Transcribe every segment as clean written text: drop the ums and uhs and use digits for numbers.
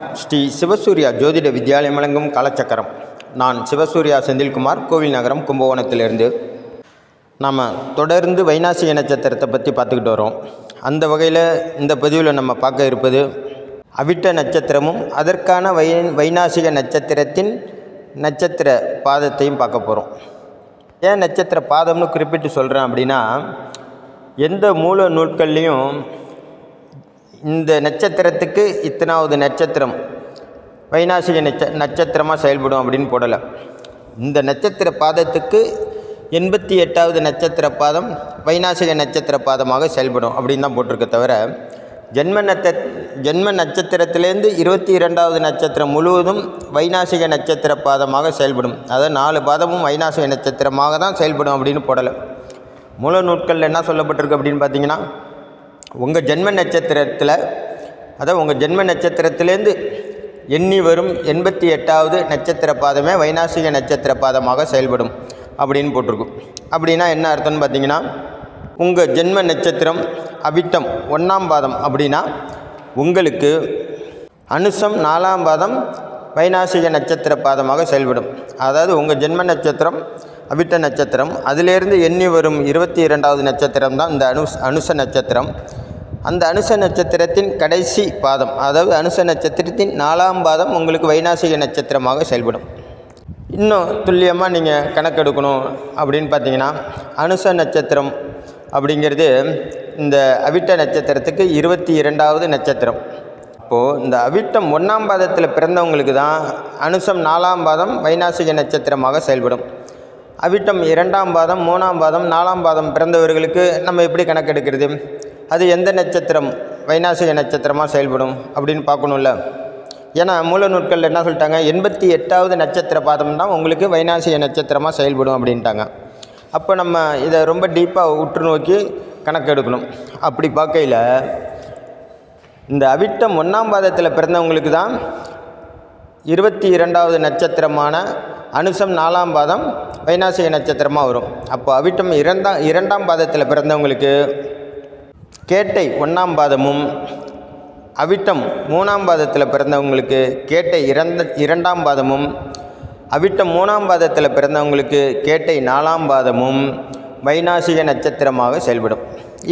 ஸ்ரீ சிவசூர்யா ஜோதிட வித்யாலயம் வழங்கும் காலச்சக்கரம். நான் சிவசூர்யா செந்தில்குமார், கோவில் நகரம், கும்பகோணத்திலிருந்து. நாம் தொடர்ந்து வைநாசிக நட்சத்திரத்தை பற்றி பார்த்துக்கிட்டு வரோம். அந்த வகையில் இந்த பதிவில் நம்ம பார்க்க இருப்பது அவிட்ட நட்சத்திரமும் அதற்கான வைநாசிக நட்சத்திரத்தின் நட்சத்திர பாதத்தையும் பார்க்க போகிறோம். ஏன் நட்சத்திர பாதம்னு குறிப்பிட்டு சொல்கிறேன் அப்படின்னா, எந்த மூல நூல்கள்லேயும் இந்த நட்சத்திரத்துக்கு இத்தனாவது நட்சத்திரம் வைநாசிக நட்சத்திரமாக செயல்படும் அப்படின்னு போடலை. இந்த நட்சத்திர பாதத்துக்கு 88வது நட்சத்திர பாதம் வைநாசிக நட்சத்திர பாதமாக செயல்படும் அப்படின்னு தான் போட்டிருக்க தவிர, ஜென்ம நட்சத்திரத்திலேருந்து 22வது நட்சத்திரம் முழுவதும் வைநாசிக நட்சத்திர பாதமாக செயல்படும். அதாவது 4 பாதமும் வைநாசிக நட்சத்திரமாக தான் செயல்படும் அப்படின்னு போடலை. மூல நூட்களில் என்ன சொல்லப்பட்டிருக்கு அப்படின்னு பார்த்தீங்கன்னா, உங்கள் ஜென்ம நட்சத்திரத்தில், அதாவது உங்கள் ஜென்ம நட்சத்திரத்திலேருந்து எண்ணி வரும் 88வது நட்சத்திர பாதமே வைநாசிக நட்சத்திர பாதமாக செயல்படும் அப்படின்னு போட்டிருக்கும். அப்படின்னா என்ன அர்த்தம்னு பார்த்தீங்கன்னா, உங்கள் ஜென்ம நட்சத்திரம் அவிட்டம் 1ஆம் பாதம் அப்படின்னா உங்களுக்கு அனுசம் 4ஆம் பாதம் வைநாசிக நட்சத்திர பாதமாக செயல்படும். அதாவது உங்கள் ஜென்ம நட்சத்திரம் அவிட்ட நட்சத்திரம், அதிலேருந்து எண்ணி வரும் 22வது நட்சத்திரம் தான் இந்த அனுச நட்சத்திரம். அந்த அனுச நட்சத்திரத்தின் கடைசி பாதம், அதாவது அனுச நட்சத்திரத்தின் 4ஆம் பாதம் உங்களுக்கு வைநாசிக நட்சத்திரமாக செயல்படும். இன்னும் துல்லியமாக நீங்கள் கணக்கெடுக்கணும் அப்படின்னு பார்த்தீங்கன்னா, அனுச நட்சத்திரம் அப்படிங்கிறது இந்த அவிட்ட நட்சத்திரத்துக்கு 22வது நட்சத்திரம். இப்போது இந்த அவிட்டம் 1ஆம் பாதத்தில் பிறந்தவங்களுக்கு தான் அனுசம் 4ஆம் பாதம் வைநாசிக நட்சத்திரமாக செயல்படும். அவிட்டம் 2ஆம் பாதம் 3ஆம் பாதம் 4ஆம் பாதம் பிறந்தவர்களுக்கு நம்ம எப்படி கணக்கெடுக்கிறது? அது எந்த நட்சத்திரம் வைநாசிக நட்சத்திரமாக செயல்படும் அப்படின்னு பார்க்கணும்ல. ஏன்னா மூல நூட்களில் என்ன சொல்லிட்டாங்க, 88வது நட்சத்திர பாதம் தான் உங்களுக்கு வைநாசிக நட்சத்திரமாக செயல்படும் அப்படின்ட்டாங்க. அப்போ நம்ம இதை ரொம்ப டீப்பாக உற்று நோக்கி கணக்கெடுக்கணும். அப்படி பார்க்கையில் இந்த அவிட்டம் 1ஆம் பாதத்தில் பிறந்தவங்களுக்கு தான் 22வது நட்சத்திரமான அனுசம் 4ஆம் பாதம் வைநாசிக நட்சத்திரமாக வரும். அப்போ அவிட்டம் 2ஆம் பாதத்தில் பிறந்தவங்களுக்கு கேட்டை 1ஆம் பாதமும், அவிட்டம் 3ஆம் பாதத்தில் பிறந்தவங்களுக்கு கேட்டை 2ஆம் பாதமும், அவிட்டம் 3ஆம் பாதத்தில் பிறந்தவங்களுக்கு கேட்டை 4ஆம் பாதமும் வைநாசிக நட்சத்திரமாக செயல்படும்.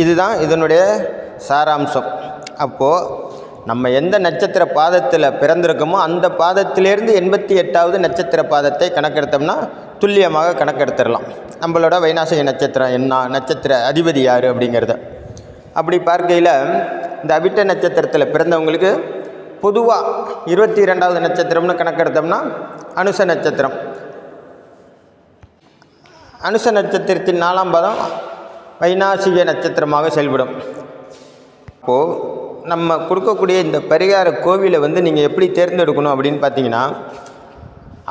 இதுதான் இதனுடைய சாராம்சம். அப்போது நம்ம எந்த நட்சத்திர பாதத்தில் பிறந்திருக்கோமோ அந்த பாதத்திலேருந்து 88வது நட்சத்திர பாதத்தை கணக்கெடுத்தோம்னா துல்லியமாக கணக்கெடுத்துடலாம். நம்மளோட வைநாசிக நட்சத்திரம் என்ன, நட்சத்திர அதிபதி யார் அப்படிங்கிறத. அப்படி பார்க்கையில் இந்த அவிட்ட நட்சத்திரத்தில் பிறந்தவங்களுக்கு பொதுவாக 22வது நட்சத்திரம்னு கணக்கெடுத்தோம்னா அனுச நட்சத்திரம். அனுச நட்சத்திரத்தின் 4ஆம் பாதம் வைநாசிக நட்சத்திரமாக செயல்படும். அப்போது நம்ம கொடுக்கக்கூடிய இந்த பரிகார கோவிலை நீங்கள் எப்படி தேர்ந்தெடுக்கணும் அப்படின்னு பார்த்தீங்கன்னா,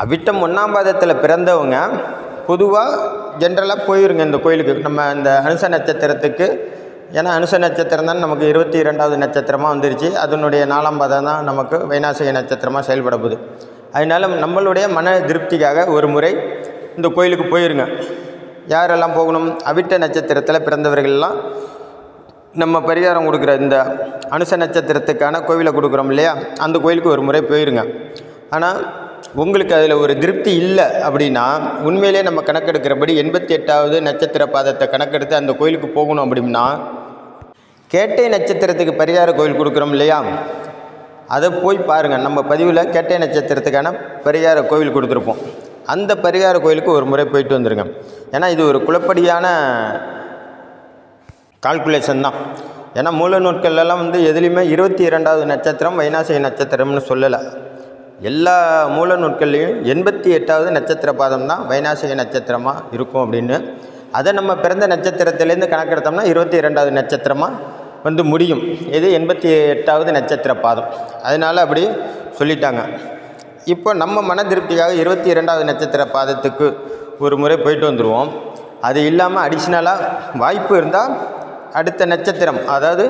அவிட்டம் 1ஆம் பாதத்தில் பிறந்தவங்க பொதுவாக ஜென்ரலாக போயிருங்க இந்த கோயிலுக்கு. நம்ம இந்த அனுச நட்சத்திரத்துக்கு, ஏன்னா அனுச நட்சத்திரம் தான் நமக்கு 22வது நட்சத்திரமாக வந்துருச்சு. அதனுடைய 4ஆம் பாதம் தான் நமக்கு வைநாசிக நட்சத்திரமாக செயல்பட போகுது. அதனால் நம்மளுடைய மன திருப்திக்காக ஒரு முறை இந்த கோயிலுக்கு போயிருங்க. யாரெல்லாம் போகணும்? அவிட்ட நட்சத்திரத்தில் பிறந்தவர்கள்லாம் நம்ம பரிகாரம் கொடுக்குற இந்த அனுச நட்சத்திரத்துக்கான கோவிலை கொடுக்குறோம் இல்லையா, அந்த கோயிலுக்கு ஒரு முறை போயிருங்க. ஆனால் உங்களுக்கு அதில் ஒரு திருப்தி இல்லை அப்படின்னா, உண்மையிலே நம்ம கணக்கெடுக்கிறபடி 88வது நட்சத்திர பாதத்தை கணக்கெடுத்து அந்த கோயிலுக்கு போகணும் அப்படின்னா, கேட்டை நட்சத்திரத்துக்கு பரிகார கோயில் கொடுக்குறோம் இல்லையா, அதை போய் பாருங்கள். நம்ம பதிவில் கேட்டை நட்சத்திரத்துக்கான பரிகார கோவில் கொடுத்துருப்போம். அந்த பரிகார கோயிலுக்கு ஒரு முறை போயிட்டு வந்துடுங்க. ஏன்னா இது ஒரு குழப்படியான கால்குலேஷன் தான். ஏன்னா மூல நூட்கள்லாம் எதுலேயுமே 22வது நட்சத்திரம் வைநாசிக நட்சத்திரம்னு சொல்லலை. எல்லா மூல நூட்கள்லேயும் 88வது நட்சத்திர பாதம் தான் வைநாசிக நட்சத்திரமாக இருக்கும் அப்படின்னு. அதை நம்ம பிறந்த நட்சத்திரத்திலேருந்து கணக்கெடுத்தோம்னா 22வது நட்சத்திரமாக முடியும். இது 88வது நட்சத்திர பாதம். அதனால் அப்படி சொல்லிட்டாங்க. இப்போ நம்ம மன திருப்திக்காக 22வது நட்சத்திர பாதத்துக்கு ஒரு முறை போயிட்டு வந்துடுவோம். அது இல்லாமல் அடிஷ்னலாக வாய்ப்பு இருந்தால் அடுத்த நட்சத்திரம், அதாவது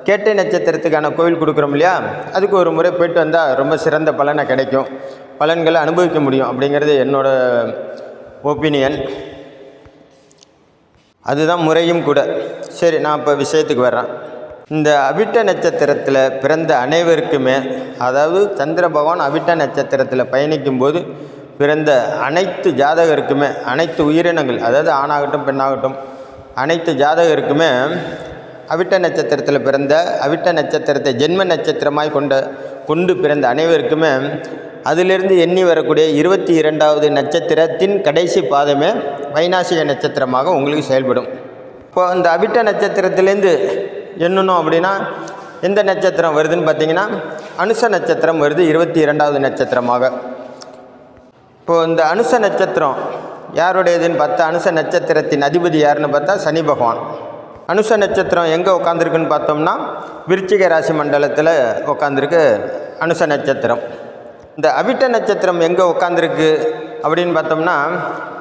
கேட்டை நட்சத்திரத்துக்கான கோவில் கொடுக்குறோம் இல்லையா, அதுக்கு ஒரு முறை போயிட்டு வந்தால் ரொம்ப சிறந்த பலனை கிடைக்கும், பலன்களை அனுபவிக்க முடியும் அப்படிங்கிறது என்னோடய ஒப்பீனியன். அதுதான் முறையும் கூட. சரி, நான் இப்போ விஷயத்துக்கு வர்றேன். இந்த அவிட்ட நட்சத்திரத்தில் பிறந்த அனைவருக்குமே, அதாவது சந்திர பகவான் அவிட்ட நட்சத்திரத்தில் பயணிக்கும்போது பிறந்த அனைத்து ஜாதகருக்குமே, அனைத்து உயிரினங்கள், அதாவது ஆணாகட்டும் பெண்ணாகட்டும் அனைத்து ஜாதகருக்குமே அவிட்ட நட்சத்திரத்தில் பிறந்த, அவிட்ட நட்சத்திரத்தை ஜென்ம நட்சத்திரமாய் கொண்டு பிறந்த அனைவருக்குமே அதிலிருந்து எண்ணி வரக்கூடிய 22வது நட்சத்திரத்தின் கடைசி பாதமே வைநாசிக நட்சத்திரமாக உங்களுக்கு செயல்படும். இப்போ அந்த அவிட்ட நட்சத்திரத்திலேருந்து எண்ணணும் அப்படின்னா எந்த நட்சத்திரம் வருதுன்னு பார்த்தீங்கன்னா அனுச நட்சத்திரம் வருது 22வது நட்சத்திரமாக. இப்போது இந்த அனுச நட்சத்திரம் யாருடையதுன்னு பார்த்தா, அனுச நட்சத்திரத்தின் அதிபதி யாருன்னு பார்த்தா சனி பகவான். அனுச நட்சத்திரம் எங்கே உட்காந்துருக்குன்னு பார்த்தோம்னா விருச்சிக ராசி மண்டலத்தில் உட்காந்துருக்கு அனுச நட்சத்திரம். இந்த அவிட்ட நட்சத்திரம் எங்கே உட்காந்துருக்கு அப்படின்னு பார்த்தோம்னா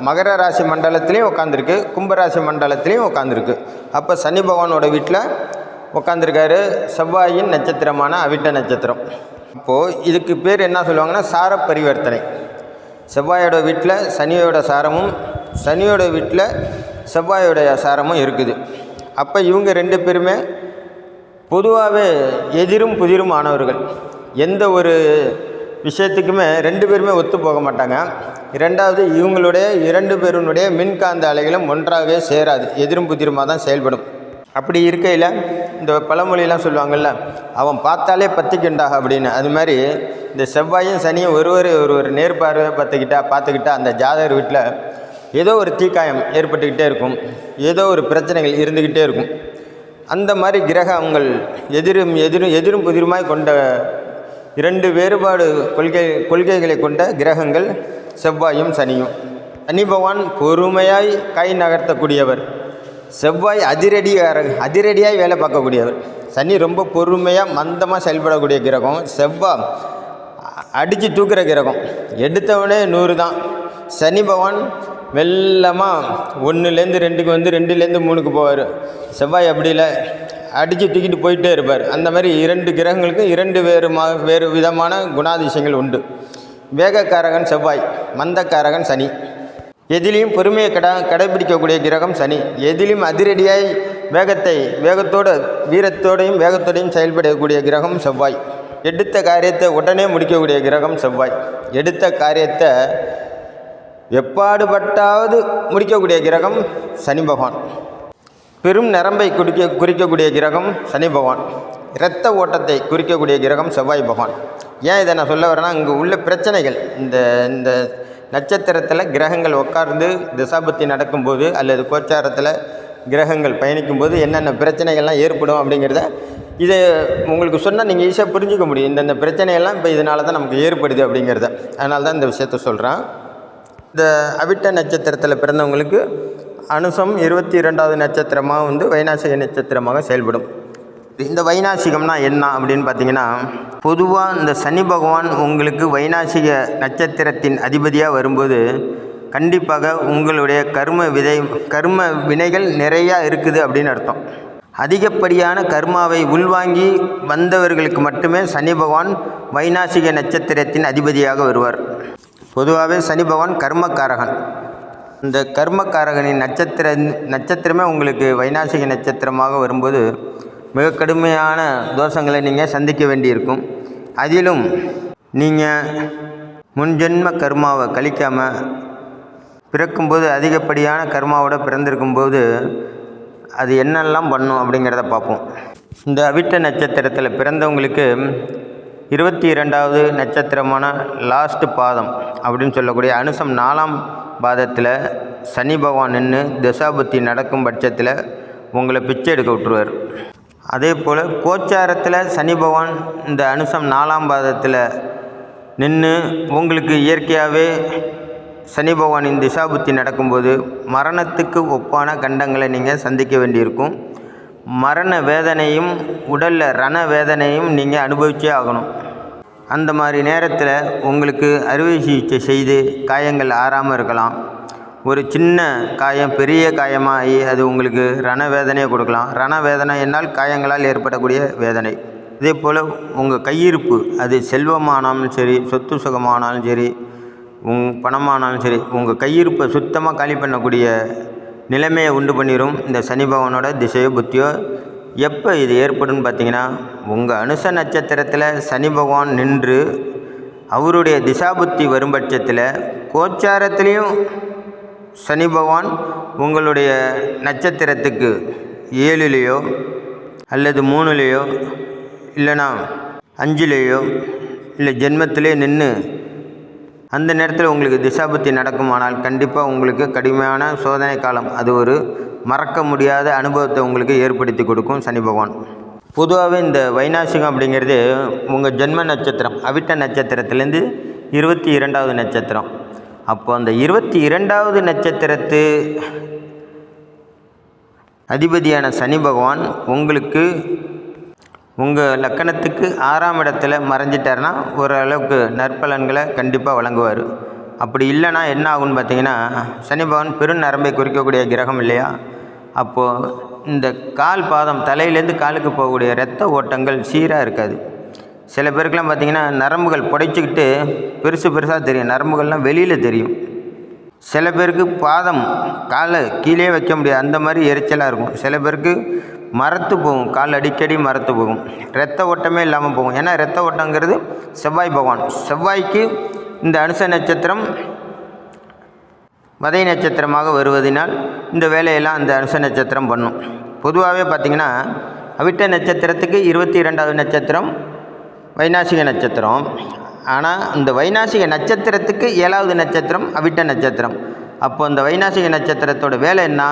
மகர ராசி மண்டலத்துலேயும் உட்காந்துருக்கு, கும்பராசி மண்டலத்துலேயும் உட்காந்துருக்கு. அப்போ சனி பகவானோட வீட்டில் உட்காந்துருக்காரு செவ்வாயின் நட்சத்திரமான அவிட்ட நட்சத்திரம். இப்போது இதுக்கு பேர் என்ன சொல்லுவாங்கன்னா சார பரிவர்த்தனை. செவ்வாயோட வீட்டில் சனியோட சாரமும், சனியோட வீட்டில் செவ்வாயோடைய சாரமும் இருக்குது. அப்போ இவங்க ரெண்டு பேருமே பொதுவாகவே எதிரும் புதிரும் ஆனவர்கள். எந்த ஒரு விஷயத்துக்குமே ரெண்டு பேருமே ஒத்து போக மாட்டாங்க. இரண்டாவது, இவங்களுடைய இரண்டு பேருனுடைய மின்காந்த அலைகளும் ஒன்றாகவே சேராது, எதிரும் புதிருமாக தான் செயல்படும். அப்படி இருக்கையில் இந்த பழமொழியெலாம் சொல்லுவாங்கள்ல, அவன் பார்த்தாலே பற்றிக்கின்றாக அப்படின்னு. அது மாதிரி இந்த செவ்வாயும் சனியும் ஒருவர் நேர்பார்வை பார்த்துக்கிட்டா அந்த ஜாதகர் வீட்டில் ஏதோ ஒரு தீக்காயம் ஏற்பட்டுக்கிட்டே இருக்கும், ஏதோ ஒரு பிரச்சனைகள் இருந்துக்கிட்டே இருக்கும். அந்த மாதிரி கிரகங்கள் எதிரும் புதிருமாய் கொண்ட இரண்டு வேறுபாடு கொள்கைகளை கொண்ட கிரகங்கள் செவ்வாயும் சனியும். சனி பகவான் பொறுமையாய் கை நகர்த்தக்கூடியவர், செவ்வாய் அதிரடியாய் வேலை பார்க்கக்கூடியவர். சனி ரொம்ப பொறுமையாக மந்தமாக செயல்படக்கூடிய கிரகம், செவ்வாய் அடித்து தூக்குற கிரகம். எடுத்தவனே 100 தான். சனி பகவான் மெல்லமாக 1லேருந்து 2க்கு வந்து 2லேருந்து 3க்கு போவார். செவ்வாய் அப்படி இல்லை, அடித்து தூக்கிட்டு போயிட்டே இருப்பார். அந்த மாதிரி இரண்டு கிரகங்களுக்கும் வேறு விதமான குணாதிசயங்கள் உண்டு. வேகக்காரகன் செவ்வாய், மந்தக்காரகன் சனி. எதிலையும் பொறுமையை கடைபிடிக்கக்கூடிய கிரகம் சனி. எதிலையும் அதிரடியாய் வேகத்தோடு வீரத்தோடையும் வேகத்தோடையும் செயல்படக்கூடிய கிரகம் செவ்வாய். எடுத்த காரியத்தை உடனே முடிக்கக்கூடிய கிரகம் செவ்வாய். எடுத்த காரியத்தை எப்பாடுபட்டாவது முடிக்கக்கூடிய கிரகம் சனி பகவான். பெரும் நரம்பை குறிக்கக்கூடிய கிரகம் சனி பகவான். இரத்த ஓட்டத்தை குறிக்கக்கூடிய கிரகம் செவ்வாய் பகவான். ஏன் இதை நான் சொல்ல வரேன்னா, இங்கே உள்ள பிரச்சனைகள், இந்த நட்சத்திரத்தில் கிரகங்கள் உட்கார்ந்து திசாபுத்தி நடக்கும்போது அல்லது கோச்சாரத்தில் கிரகங்கள் பயணிக்கும்போது என்னென்ன பிரச்சனைகள்லாம் ஏற்படும் அப்படிங்கிறத இதை உங்களுக்கு சொன்னால் நீங்கள் ஈஸியாக புரிஞ்சிக்க முடியும். இந்த பிரச்சனையெல்லாம் இப்போ இதனால தான் நமக்கு ஏற்படுது அப்படிங்கிறத. அதனால தான் இந்த விஷயத்த சொல்கிறேன். இந்த அவிட்ட நட்சத்திரத்தில் பிறந்தவங்களுக்கு அனுசம் 22வது நட்சத்திரமாக வந்து வைநாசிக நட்சத்திரமாக செயல்படும். இந்த வைநாசிகம்னா என்ன அப்படின்னு பார்த்தீங்கன்னா, பொதுவாக இந்த சனி பகவான் உங்களுக்கு வைநாசிக நட்சத்திரத்தின் அதிபதியாக வரும்போது கண்டிப்பாக உங்களுடைய கர்ம வினைகள் நிறையா இருக்குது அப்படின்னு அர்த்தம். அதிகப்படியான கர்மாவை உள்வாங்கி வந்தவர்களுக்கு மட்டுமே சனி பகவான் வைநாசிக நட்சத்திரத்தின் அதிபதியாக வருவார். பொதுவாகவே சனி பகவான் கர்மக்காரகன். இந்த கர்மக்காரகனின் நட்சத்திரமே உங்களுக்கு வைநாசிக நட்சத்திரமாக வரும்போது மிக கடுமையான தோஷங்களை நீங்கள் சந்திக்க வேண்டியிருக்கும். அதிலும் நீங்கள் முன்ஜென்ம கர்மாவை கழிக்காமல் பிறக்கும்போது அதிகப்படியான கர்மாவோடு பிறந்திருக்கும்போது அது என்னெல்லாம் பண்ணும் அப்படிங்கிறத பார்ப்போம். இந்த அவிட்ட நட்சத்திரத்தில் பிறந்தவங்களுக்கு 22வது நட்சத்திரமான லாஸ்ட் பாதம் அப்படின்னு சொல்லக்கூடிய அனுசம் 4ஆம் பாதத்தில் சனி பகவான் நின்று தசாபுத்தி நடக்கும் பட்சத்தில் உங்களை பிச்சை எடுக்க விட்டுருவார். அதே போல் கோச்சாரத்தில் சனி பகவான் இந்த அனுசம் 4ஆம் பாதத்தில் நின்று உங்களுக்கு இயற்கையாகவே சனி பகவானின் திசாபுத்தி நடக்கும்போது மரணத்துக்கு ஒப்பான கண்டங்களை நீங்கள் சந்திக்க வேண்டியிருக்கும். மரண வேதனையும் உடலில் ரண வேதனையும் நீங்கள் அனுபவிச்சே ஆகணும். அந்த மாதிரி நேரத்தில் உங்களுக்கு அறுவை சிகிச்சை செய்து காயங்கள் ஆறாமல் இருக்கலாம். ஒரு சின்ன காயம் பெரிய காயமாகி அது உங்களுக்கு ரணவேதனையை கொடுக்கலாம். ரணவேதனை என்னால் காயங்களால் ஏற்படக்கூடிய வேதனை. இதே போல் உங்கள் கையிருப்பு, அது செல்வமானாலும் சரி, சொத்து சுகமானாலும் சரி, பணமானாலும் சரி, உங்கள் கையிருப்பை சுத்தமாக காலி பண்ணக்கூடிய நிலைமையை உண்டு பண்ணிடும் இந்த சனி பகவானோட திசையோ புத்தியோ எப்போ இது ஏற்படும்னு பார்த்தீங்கன்னா, உங்கள் அனுச நட்சத்திரத்தில் சனி பகவான் நின்று அவருடைய திசாபுத்தி வரும் பட்சத்தில் கோச்சாரத்துலேயும் சனி பகவான் உங்களுடைய நட்சத்திரத்துக்கு 7லேயோ அல்லது 3லேயோ இல்லைனா 5லேயோ இல்லை ஜென்மத்திலே நின்று அந்த நேரத்தில் உங்களுக்கு திசாபுத்தி நடக்குமானால் கண்டிப்பாக உங்களுக்கு கடுமையான சோதனை காலம், அது ஒரு மறக்க முடியாத அனுபவத்தை உங்களுக்கு ஏற்படுத்தி கொடுக்கும் சனி பகவான். பொதுவாகவே இந்த வைநாசிகம் அப்படிங்கிறது உங்கள் ஜென்ம நட்சத்திரம் அவிட்ட நட்சத்திரத்துலேருந்து 22வது நட்சத்திரம். அப்போ அந்த 22வது நட்சத்திரத்து அதிபதியான சனி பகவான் உங்களுக்கு உங்கள் லக்கணத்துக்கு 6ஆம் இடத்துல மறைஞ்சிட்டார்னா ஓரளவுக்கு நற்பலன்களை கண்டிப்பாக வழங்குவார். அப்படி இல்லைன்னா என்ன ஆகும்னு பார்த்தீங்கன்னா, சனி பகவான் பெருநரம்பை குறிக்கக்கூடிய கிரகம் இல்லையா? அப்போது இந்த கால் பாதம் தலையிலேருந்து காலுக்கு போகக்கூடிய இரத்த ஓட்டங்கள் சீராக இருக்காது. சில பேருக்கெலாம் பார்த்திங்கன்னா நரம்புகள் புடைச்சிக்கிட்டு பெருசாக தெரியும், நரம்புகள்லாம் வெளியில் தெரியும். சில பேருக்கு பாதம் காலை கீழே வைக்க முடியாது, அந்த மாதிரி எரிச்சலாக இருக்கும். சில பேருக்கு மரத்து போகும், கால் அடிக்கடி மரத்து போகும், இரத்த ஓட்டமே இல்லாமல் போகும். ஏன்னா இரத்த ஓட்டங்கிறது செவ்வாய் பகவான். செவ்வாய்க்கு இந்த அனுச நட்சத்திரம் வதை நட்சத்திரமாக வருவதனால் இந்த வேலையெல்லாம் அந்த அனுச நட்சத்திரம் பண்ணும். பொதுவாகவே பார்த்திங்கன்னா அவிட்ட நட்சத்திரத்துக்கு 22வது நட்சத்திரம் வைநாசிக நட்சத்திரம். ஆனால் இந்த வைநாசிக நட்சத்திரத்துக்கு 7வது நட்சத்திரம் அவிட்ட நட்சத்திரம். அப்போ இந்த வைநாசிக நட்சத்திரத்தோட வேலை என்ன?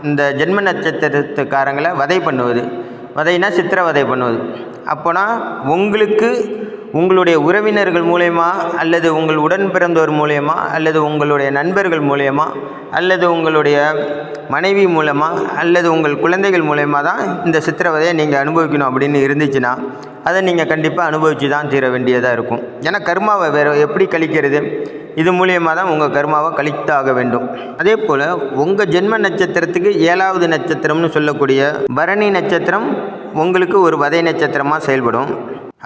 இந்த ஜென்ம நட்சத்திரத்துக்காரங்களை வதை பண்ணுவது. வதைனா சித்திரவதை பண்ணுவது. அப்போனா உங்களுக்கு உங்களுடைய உறவினர்கள் மூலயமா அல்லது உங்கள் உடன் பிறந்தோர் மூலயமா அல்லது உங்களுடைய நண்பர்கள் மூலயமா அல்லது உங்களுடைய மனைவி மூலமாக அல்லது உங்கள் குழந்தைகள் மூலயமா தான் இந்த சித்திரவதையை நீங்கள் அனுபவிக்கணும் அப்படின்னு இருந்துச்சுன்னா அதை நீங்கள் கண்டிப்பாக அனுபவித்து தான் தீர வேண்டியதாக இருக்கும். ஏன்னா கர்மாவை வேறு எப்படி கழிக்கிறது? இது மூலியமாக தான் உங்கள் கர்மாவை கழித்தாக வேண்டும். அதே போல் உங்கள் ஜென்ம நட்சத்திரத்துக்கு 7வது நட்சத்திரம்னு சொல்லக்கூடிய பரணி நட்சத்திரம் உங்களுக்கு ஒரு வதை நட்சத்திரமாக செயல்படும்.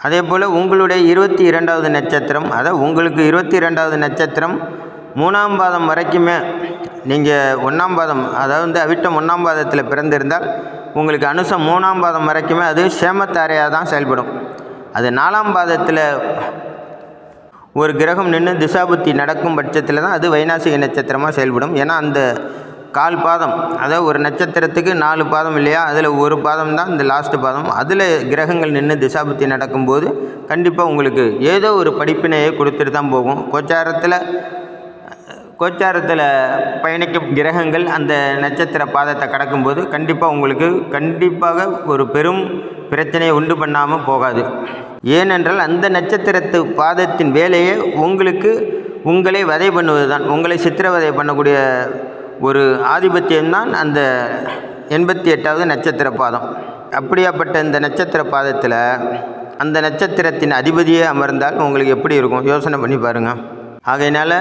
அதே போல் உங்களுடைய 22வது நட்சத்திரம், அதாவது உங்களுக்கு 22வது நட்சத்திரம் 3ஆம் பாதம் வரைக்குமே நீங்கள் 1ஆம் பாதம், அதாவது அவிட்டம் 1ஆம் பாதத்தில் பிறந்திருந்தால் உங்களுக்கு அனுசம் 3ஆம் பாதம் வரைக்குமே அது சேமத்தாரையாக தான் செயல்படும். அது 4ஆம் பாதத்தில் ஒரு கிரகம் நின்று திசாபுத்தி நடக்கும் பட்சத்தில் தான் அது வைநாசிக நட்சத்திரமாக செயல்படும். ஏன்னா அந்த கால் பாதம், அதாவது ஒரு நட்சத்திரத்துக்கு 4 பாதம் இல்லையா, அதில் ஒரு பாதம் தான் இந்த லாஸ்ட் பாதம். அதில் கிரகங்கள் நின்று திசாபுத்தி நடக்கும்போது கண்டிப்பாக உங்களுக்கு ஏதோ ஒரு படிப்பினையை கொடுத்துட்டு தான் போகும். கோச்சாரத்தில் பயணிக்கும் கிரகங்கள் அந்த நட்சத்திர பாதத்தை கடக்கும்போது கண்டிப்பாக ஒரு பெரும் பிரச்சனையை உண்டு பண்ணாமல் போகாது. ஏனென்றால் அந்த நட்சத்திரத்து பாதத்தின் வேலையே உங்களை வதை பண்ணுவது தான், உங்களை சித்திரவதை பண்ணக்கூடிய ஒரு ஆதிபத்தியம்தான் அந்த 88வது நட்சத்திர பாதம். அப்படியாப்பட்ட இந்த நட்சத்திர பாதத்தில் அந்த நட்சத்திரத்தின் அதிபதியே அமர்ந்தால் உங்களுக்கு எப்படி இருக்கும் யோசனை பண்ணி பாருங்கள். ஆகையினால்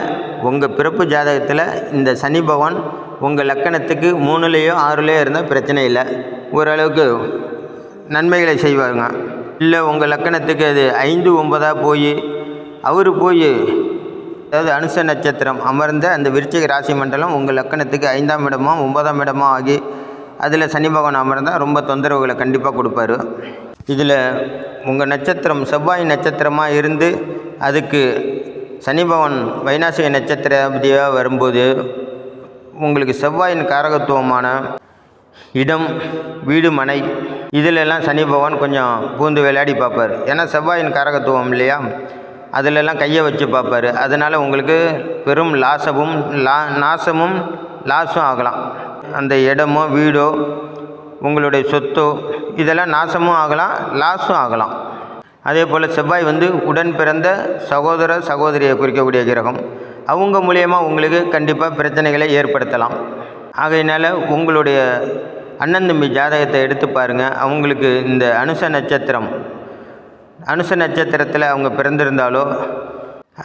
உங்கள் பிறப்பு ஜாதகத்தில் இந்த சனி பகவான் உங்கள் லக்கணத்துக்கு 3லேயோ 6லேயோ இருந்தால் பிரச்சனை இல்லை, ஓரளவுக்கு நன்மைகளை செய்வாங்க. இல்லை உங்கள் லக்கணத்துக்கு அது 5, 9 போய் அதாவது அனுச நட்சத்திரம் அமர்ந்த அந்த விருச்சிக ராசி மண்டலம் உங்கள் லக்கணத்துக்கு 5ஆம் இடமோ 9ஆம் இடமோ ஆகி அதில் சனி பகவான் அமர்ந்தால் ரொம்ப தொந்தரவுகளை கண்டிப்பாக கொடுப்பாரு. இதில் உங்கள் நட்சத்திரம் செவ்வாய் நட்சத்திரமாக இருந்து அதுக்கு சனி பகவான் வைநாசிக நட்சத்திரபதியாக வரும்போது உங்களுக்கு செவ்வாயின் காரகத்துவமான இடம், வீடு, மனை இதிலெல்லாம் சனி பகவான் கொஞ்சம் பூந்து விளையாடி பார்ப்பார். ஏன்னா செவ்வாயின் காரகத்துவம் இல்லையா, அதிலெல்லாம் கையை வச்சு பார்ப்பார். அதனால் உங்களுக்கு பெரும் நாசமும் லாஸும் ஆகலாம். அந்த இடமோ வீடோ உங்களுடைய சொத்தோ இதெல்லாம் நாசமும் ஆகலாம், லாஸும் ஆகலாம். அதே போல் செவ்வாய் உடன் பிறந்த சகோதர சகோதரியை குறிக்கக்கூடிய கிரகம். அவங்க மூலயமா உங்களுக்கு கண்டிப்பாக பிரச்சனைகளை ஏற்படுத்தலாம். ஆகையினால் உங்களுடைய அண்ணன் தம்பி ஜாதகத்தை எடுத்து பாருங்கள். அவங்களுக்கு இந்த அனுச நட்சத்திரத்தில் அவங்க பிறந்திருந்தாலோ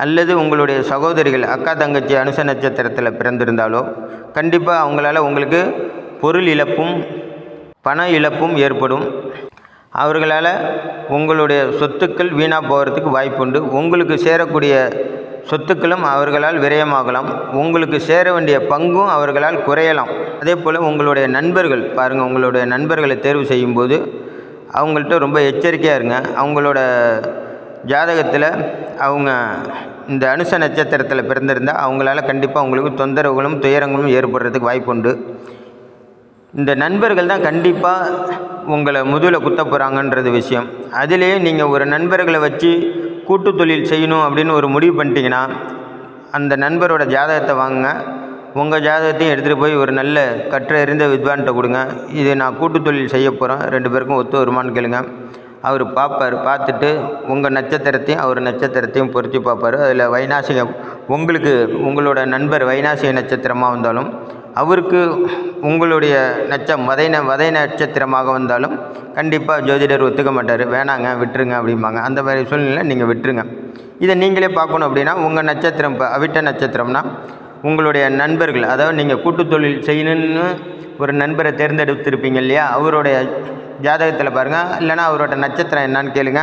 அல்லது உங்களுடைய சகோதரிகள் அக்கா தங்கச்சி அனுச நட்சத்திரத்தில் பிறந்திருந்தாலோ கண்டிப்பாக அவங்களால உங்களுக்கு பொருள் இழப்பும் பண இழப்பும் ஏற்படும். அவர்களால் உங்களுடைய சொத்துக்கள் வீணாக போகிறதுக்கு வாய்ப்புண்டு. உங்களுக்கு சேரக்கூடிய சொத்துக்களும் அவர்களால் விரயமாகலாம். உங்களுக்கு சேர வேண்டிய பங்கும் அவர்களால் குறையலாம். அதே போல் உங்களுடைய நண்பர்கள் பாருங்கள், உங்களுடைய நண்பர்களை தேர்வு செய்யும்போது அவங்கள்ட்ட ரொம்ப எச்சரிக்கையாக இருங்க. அவங்களோட ஜாதகத்தில் அவங்க இந்த அனுச நட்சத்திரத்தில் பிறந்திருந்தால் அவங்களால கண்டிப்பாக உங்களுக்கு தொந்தரவுகளும் துயரங்களும் ஏற்படுறதுக்கு வாய்ப்புண்டு. இந்த நண்பர்கள் தான் கண்டிப்பாக உங்களை முதுகில் குத்த போகிறாங்கன்றது விஷயம். அதிலே நீங்கள் ஒரு நண்பர்களை வச்சு கூட்டு தொழில் செய்யணும் அப்படின்னு ஒரு முடிவு பண்ணிட்டீங்கன்னா அந்த நண்பரோட ஜாதகத்தை வாங்குங்க. உங்கள் ஜாதகத்தையும் எடுத்துகிட்டு போய் ஒரு நல்ல கற்றறிந்த வித்வான்கிட்ட கொடுங்க. இது நான் கூட்டு தொழில் செய்ய போகிறேன், 2 பேருக்கும் ஒத்து வருமானு கேளுங்க. அவர் பார்ப்பார். பார்த்துட்டு உங்கள் நட்சத்திரத்தையும் அவர் நட்சத்திரத்தையும் பொருத்தி பார்ப்பார். அதில் வைநாசிகம் உங்களுக்கு உங்களோட நண்பர் வைநாசிக நட்சத்திரமாக வந்தாலும் அவருக்கு உங்களுடைய வதை நட்சத்திரமாக வந்தாலும் கண்டிப்பாக ஜோதிடர் ஒத்துக்க மாட்டார். வேணாங்க விட்டுருங்க அப்படிம்பாங்க. அந்த மாதிரி சூழ்நிலை நீங்கள் விட்டுருங்க. இதை நீங்களே பார்க்கணும் அப்படின்னா உங்கள் நட்சத்திரம் இப்போ அவிட்ட நட்சத்திரம்னா உங்களுடைய நண்பர்கள், அதாவது நீங்கள் கூட்டு தொழில் செய்யணுன்னு ஒரு நண்பரை தேர்ந்தெடுத்திருப்பீங்க இல்லையா, அவருடைய ஜாதகத்தில் பாருங்கள். இல்லைனா அவரோட நட்சத்திரம் என்னான்னு கேளுங்க.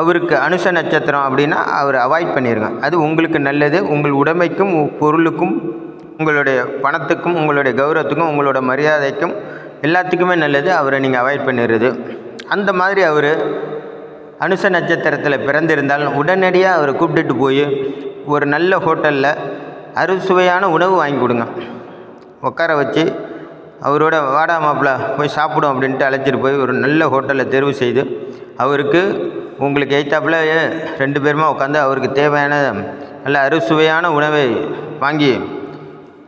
அவருக்கு அனுச நட்சத்திரம் அப்படின்னா அவர் அவாய்ட் பண்ணிடுங்க. அது உங்களுக்கு நல்லது. உங்கள் உடைமைக்கும் பொருளுக்கும் உங்களுடைய பணத்துக்கும் உங்களுடைய கௌரவத்துக்கும் உங்களோட மரியாதைக்கும் எல்லாத்துக்குமே நல்லது. அவரை நீங்கள் அவாய்ட் பண்ணிடுறது. அந்த மாதிரி அவர் அனுச நட்சத்திரத்தில் பிறந்திருந்தாலும் உடனடியாக அவரை கூப்பிட்டுட்டு போய் ஒரு நல்ல ஹோட்டலில் அறுசுவையான உணவு வாங்கி கொடுங்க. உட்கார வச்சு அவரோட வாடா மாப்பிள்ளை போய் சாப்பிடும் அப்படின்ட்டு அழைச்சிட்டு போய் ஒரு நல்ல ஹோட்டலில் தேர்வு செய்து அவருக்கு உங்களுக்கு எய்த்தாப்பில் 2 பேருமா உட்காந்து அவருக்கு தேவையான நல்ல அறுசுவையான உணவை வாங்கி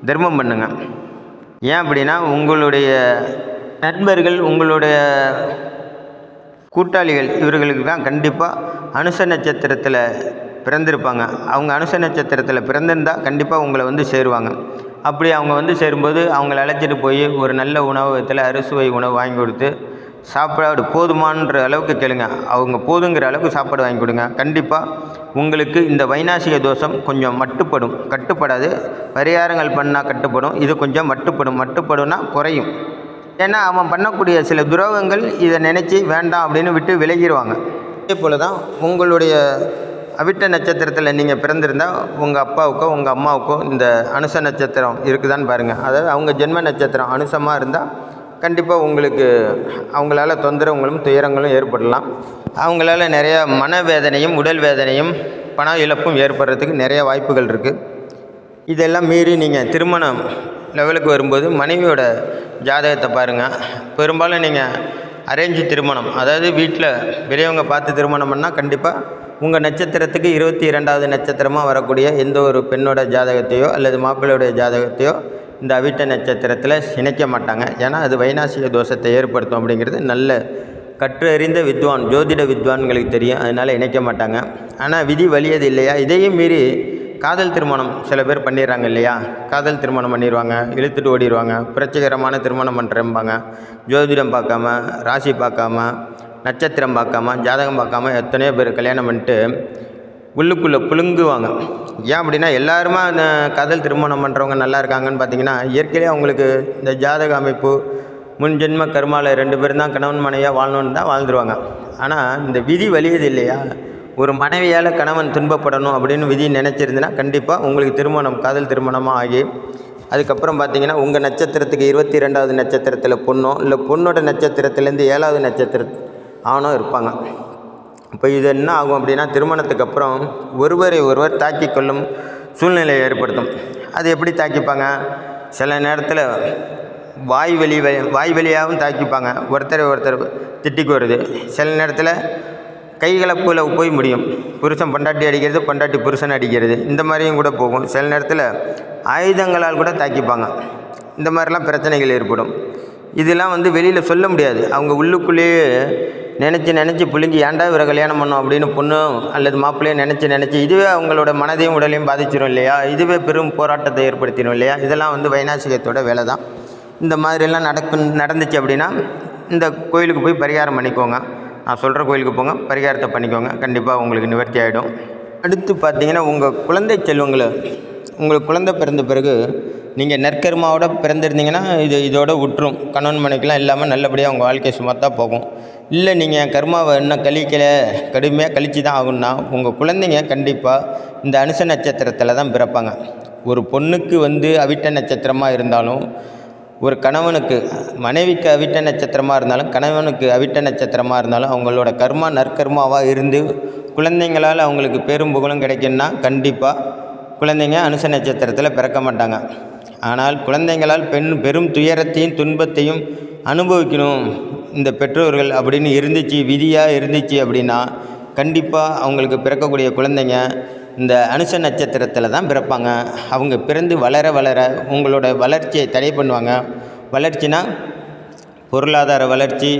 தர்மம் பண்ணுங்க. ஏன் அப்படின்னா உங்களுடைய நண்பர்கள் உங்களுடைய கூட்டாளிகள் இவர்களுக்கு தான் கண்டிப்பாக அனுச நட்சத்திரத்தில் பிறந்திருப்பாங்க. அவங்க அனுச நட்சத்திரத்தில் பிறந்திருந்தால் கண்டிப்பாக உங்களை வந்து சேருவாங்க. அப்படி அவங்க வந்து சேரும்போது அவங்கள அழைச்சிட்டு போய் ஒரு நல்ல உணவகத்தில் அறுசுவை உணவு வாங்கி கொடுத்து சாப்பாடு போதுமான்ற அளவுக்கு கேளுங்க. அவங்க போதுங்கிற அளவுக்கு சாப்பாடு வாங்கி கொடுங்க. கண்டிப்பாக உங்களுக்கு இந்த வைநாசிக தோஷம் கொஞ்சம் கட்டுப்படாது. பரிகாரங்கள் பண்ணால் கட்டுப்படும். இது கொஞ்சம் மட்டுப்படும்னா குறையும். ஏன்னா அவன் பண்ணக்கூடிய சில துரோகங்கள் இதை நினச்சி வேண்டாம் அப்படின்னு விட்டு விலகிடுவாங்க. அதே போல் தான் உங்களுடைய அவிட்ட நட்சத்திரத்தில் நீங்கள் பிறந்திருந்தால் உங்கள் அப்பாவுக்கோ உங்கள் அம்மாவுக்கோ இந்த அனுச நட்சத்திரம் இருக்குதான்னு பாருங்கள். அதாவது அவங்க ஜென்ம நட்சத்திரம் அனுசமாக இருந்தால் கண்டிப்பாக உங்களுக்கு அவங்களால தொந்தரவுகளும் துயரங்களும் ஏற்படலாம். அவங்களால நிறையா மனவேதனையும் உடல் வேதனையும் பண இழப்பும் ஏற்படுறதுக்கு நிறைய வாய்ப்புகள் இருக்குது. இதெல்லாம் மீறி நீங்கள் திருமணம் லெவலுக்கு வரும்போது மனைவியோட ஜாதகத்தை பாருங்கள். பெரும்பாலும் நீங்கள் அரேஞ்சு திருமணம், அதாவது வீட்டில் பெரியவங்க பார்த்து திருமணம் பண்ணால் கண்டிப்பாக உங்கள் நட்சத்திரத்துக்கு 22வது நட்சத்திரமாக வரக்கூடிய எந்த ஒரு பெண்ணோட ஜாதகத்தையோ அல்லது மாப்பிள்ளையோடைய ஜாதகத்தையோ இந்த அவிட்ட நட்சத்திரத்தில் இணைக்க மாட்டாங்க. ஏன்னா அது வைநாசிக தோஷத்தை ஏற்படுத்தும் அப்படிங்கிறது நல்ல கற்றறிந்த வித்வான் ஜோதிட வித்வான்களுக்கு தெரியும். அதனால் இணைக்க மாட்டாங்க. ஆனால் விதி வலியது இல்லையா, இதையும் மீறி காதல் திருமணம் சில பேர் பண்ணிடுறாங்க இல்லையா. காதல் திருமணம் பண்ணிடுவாங்க, இழுத்துட்டு ஓடிடுவாங்க. புரட்சிகரமான திருமணம் பண்ணுறேன்பாங்க. ஜோதிடம் பார்க்காம, ராசி பார்க்காம, நட்சத்திரம் பார்க்காம, ஜாதகம் பார்க்காம எத்தனையோ பேர் கல்யாணம் பண்ணிட்டு உள்ளுக்குள்ளே புழுங்குவாங்க. ஏன் அப்படின்னா எல்லாருமா இந்த காதல் திருமணம் பண்ணுறவங்க நல்லா இருக்காங்கன்னு பார்த்தீங்கன்னா இயற்கையிலே அவங்களுக்கு இந்த ஜாதக அமைப்பு முன் ஜென்ம கர்மாவில் 2 பேரும் தான் கணவன் மனைவியாக வாழணுன்னு தான் வாழ்ந்துருவாங்க. ஆனால் இந்த விதி வலியது இல்லையா, ஒரு மனைவியால் கணவன் துன்பப்படணும் அப்படின்னு விதி நினச்சிருந்துன்னா கண்டிப்பாக உங்களுக்கு திருமணம் காதல் திருமணமாக ஆகி அதுக்கப்புறம் பார்த்தீங்கன்னா உங்கள் நட்சத்திரத்துக்கு 22வது நட்சத்திரத்தில் பொண்ணோ இல்லை பொண்ணோட நட்சத்திரத்துலேருந்து 7வது நட்சத்திர ஆணோ இருப்பாங்க. இப்போ இது என்ன ஆகும் அப்படின்னா திருமணத்துக்கு அப்புறம் ஒருவரை ஒருவர் தாக்கி கொள்ளும் சூழ்நிலையை ஏற்படுத்தும். அது எப்படி தாக்கிப்பாங்க, சில நேரத்தில் வாய் வழியாகவும் தாக்கிப்பாங்க. ஒருத்தர் திட்டிக்கு வருது. சில நேரத்தில் கைகலப்பில் போய் முடியும். புருஷன் பொண்டாட்டி அடிக்கிறது, பொண்டாட்டி புருஷன் அடிக்கிறது, இந்த மாதிரியும் கூட போகும். சில நேரத்தில் ஆயுதங்களால் கூட தாக்கிப்பாங்க. இந்த மாதிரிலாம் பிரச்சனைகள் ஏற்படும். இதெல்லாம் வந்து வெளியில் சொல்ல முடியாது. அவங்க உள்ளுக்குள்ளேயே நினச்சி புழுங்கி ஏன்டா இவரை கல்யாணம் பண்ணோம் அப்படின்னு பொண்ணு அல்லது மாப்பிள்ளையும் நினச்சி இதுவே அவங்களோட மனதையும் உடலையும் பாதிச்சிடும் இல்லையா. இதுவே பெரும் போராட்டத்தை ஏற்படுத்திடும் இல்லையா. இதெல்லாம் வந்து வைநாசிகத்தோட வேலை தான். இந்த மாதிரிலாம் நடந்துச்சு அப்படின்னா இந்த கோயிலுக்கு போய் பரிகாரம் பண்ணிக்கோங்க. நான் சொல்கிற கோயிலுக்கு போங்க, பரிகாரத்தை பண்ணிக்கோங்க. கண்டிப்பாக உங்களுக்கு நிவர்த்தி ஆகிடும். அடுத்து பார்த்தீங்கன்னா உங்கள் குழந்தை செல்வங்களை உங்களுக்கு குழந்தை பிறந்த பிறகு நீங்கள் நற்கர்மாவோட பிறந்திருந்தீங்கன்னா இதோட விட்டுரும். கணவன் மனைவிக்கெலாம் இல்லாமல் நல்லபடியாக உங்கள் வாழ்க்கை சுமத்தாக போகும். இல்லை நீங்கள் என் கர்மாவை இன்னும் கழிக்கலை, கடுமையாக கழித்து தான் ஆகணும்னா உங்கள் குழந்தைங்க கண்டிப்பாக இந்த அனுச நட்சத்திரத்தில் தான் பிறப்பாங்க. ஒரு பொண்ணுக்கு அவிட்ட நட்சத்திரமாக இருந்தாலும், ஒரு கணவனுக்கு மனைவிக்கு அவிட்ட நட்சத்திரமாக இருந்தாலும், கணவனுக்கு அவிட்ட நட்சத்திரமாக இருந்தாலும், அவங்களோட கர்மா நற்கர்மாவாக இருந்து குழந்தைங்களால் அவங்களுக்கு பெரும் புகழும் கிடைக்குன்னா கண்டிப்பாக குழந்தைங்க அனுச நட்சத்திரத்தில் பிறக்க மாட்டாங்க. ஆனால் குழந்தைங்களால் பெரும் துயரத்தையும் துன்பத்தையும் அனுபவிக்கணும் இந்த பெற்றோர்கள் அப்படின்னு இருந்துச்சு, விதியாக இருந்துச்சு அப்படின்னா கண்டிப்பாக அவங்களுக்கு பிறக்கக்கூடிய குழந்தைங்க இந்த அனுச நட்சத்திரத்தில் தான் பிறப்பாங்க. அவங்க பிறந்து வளர வளர உங்களோட வளர்ச்சியை தடை பண்ணுவாங்க. வளர்ச்சினா பொருளாதார வளர்ச்சி,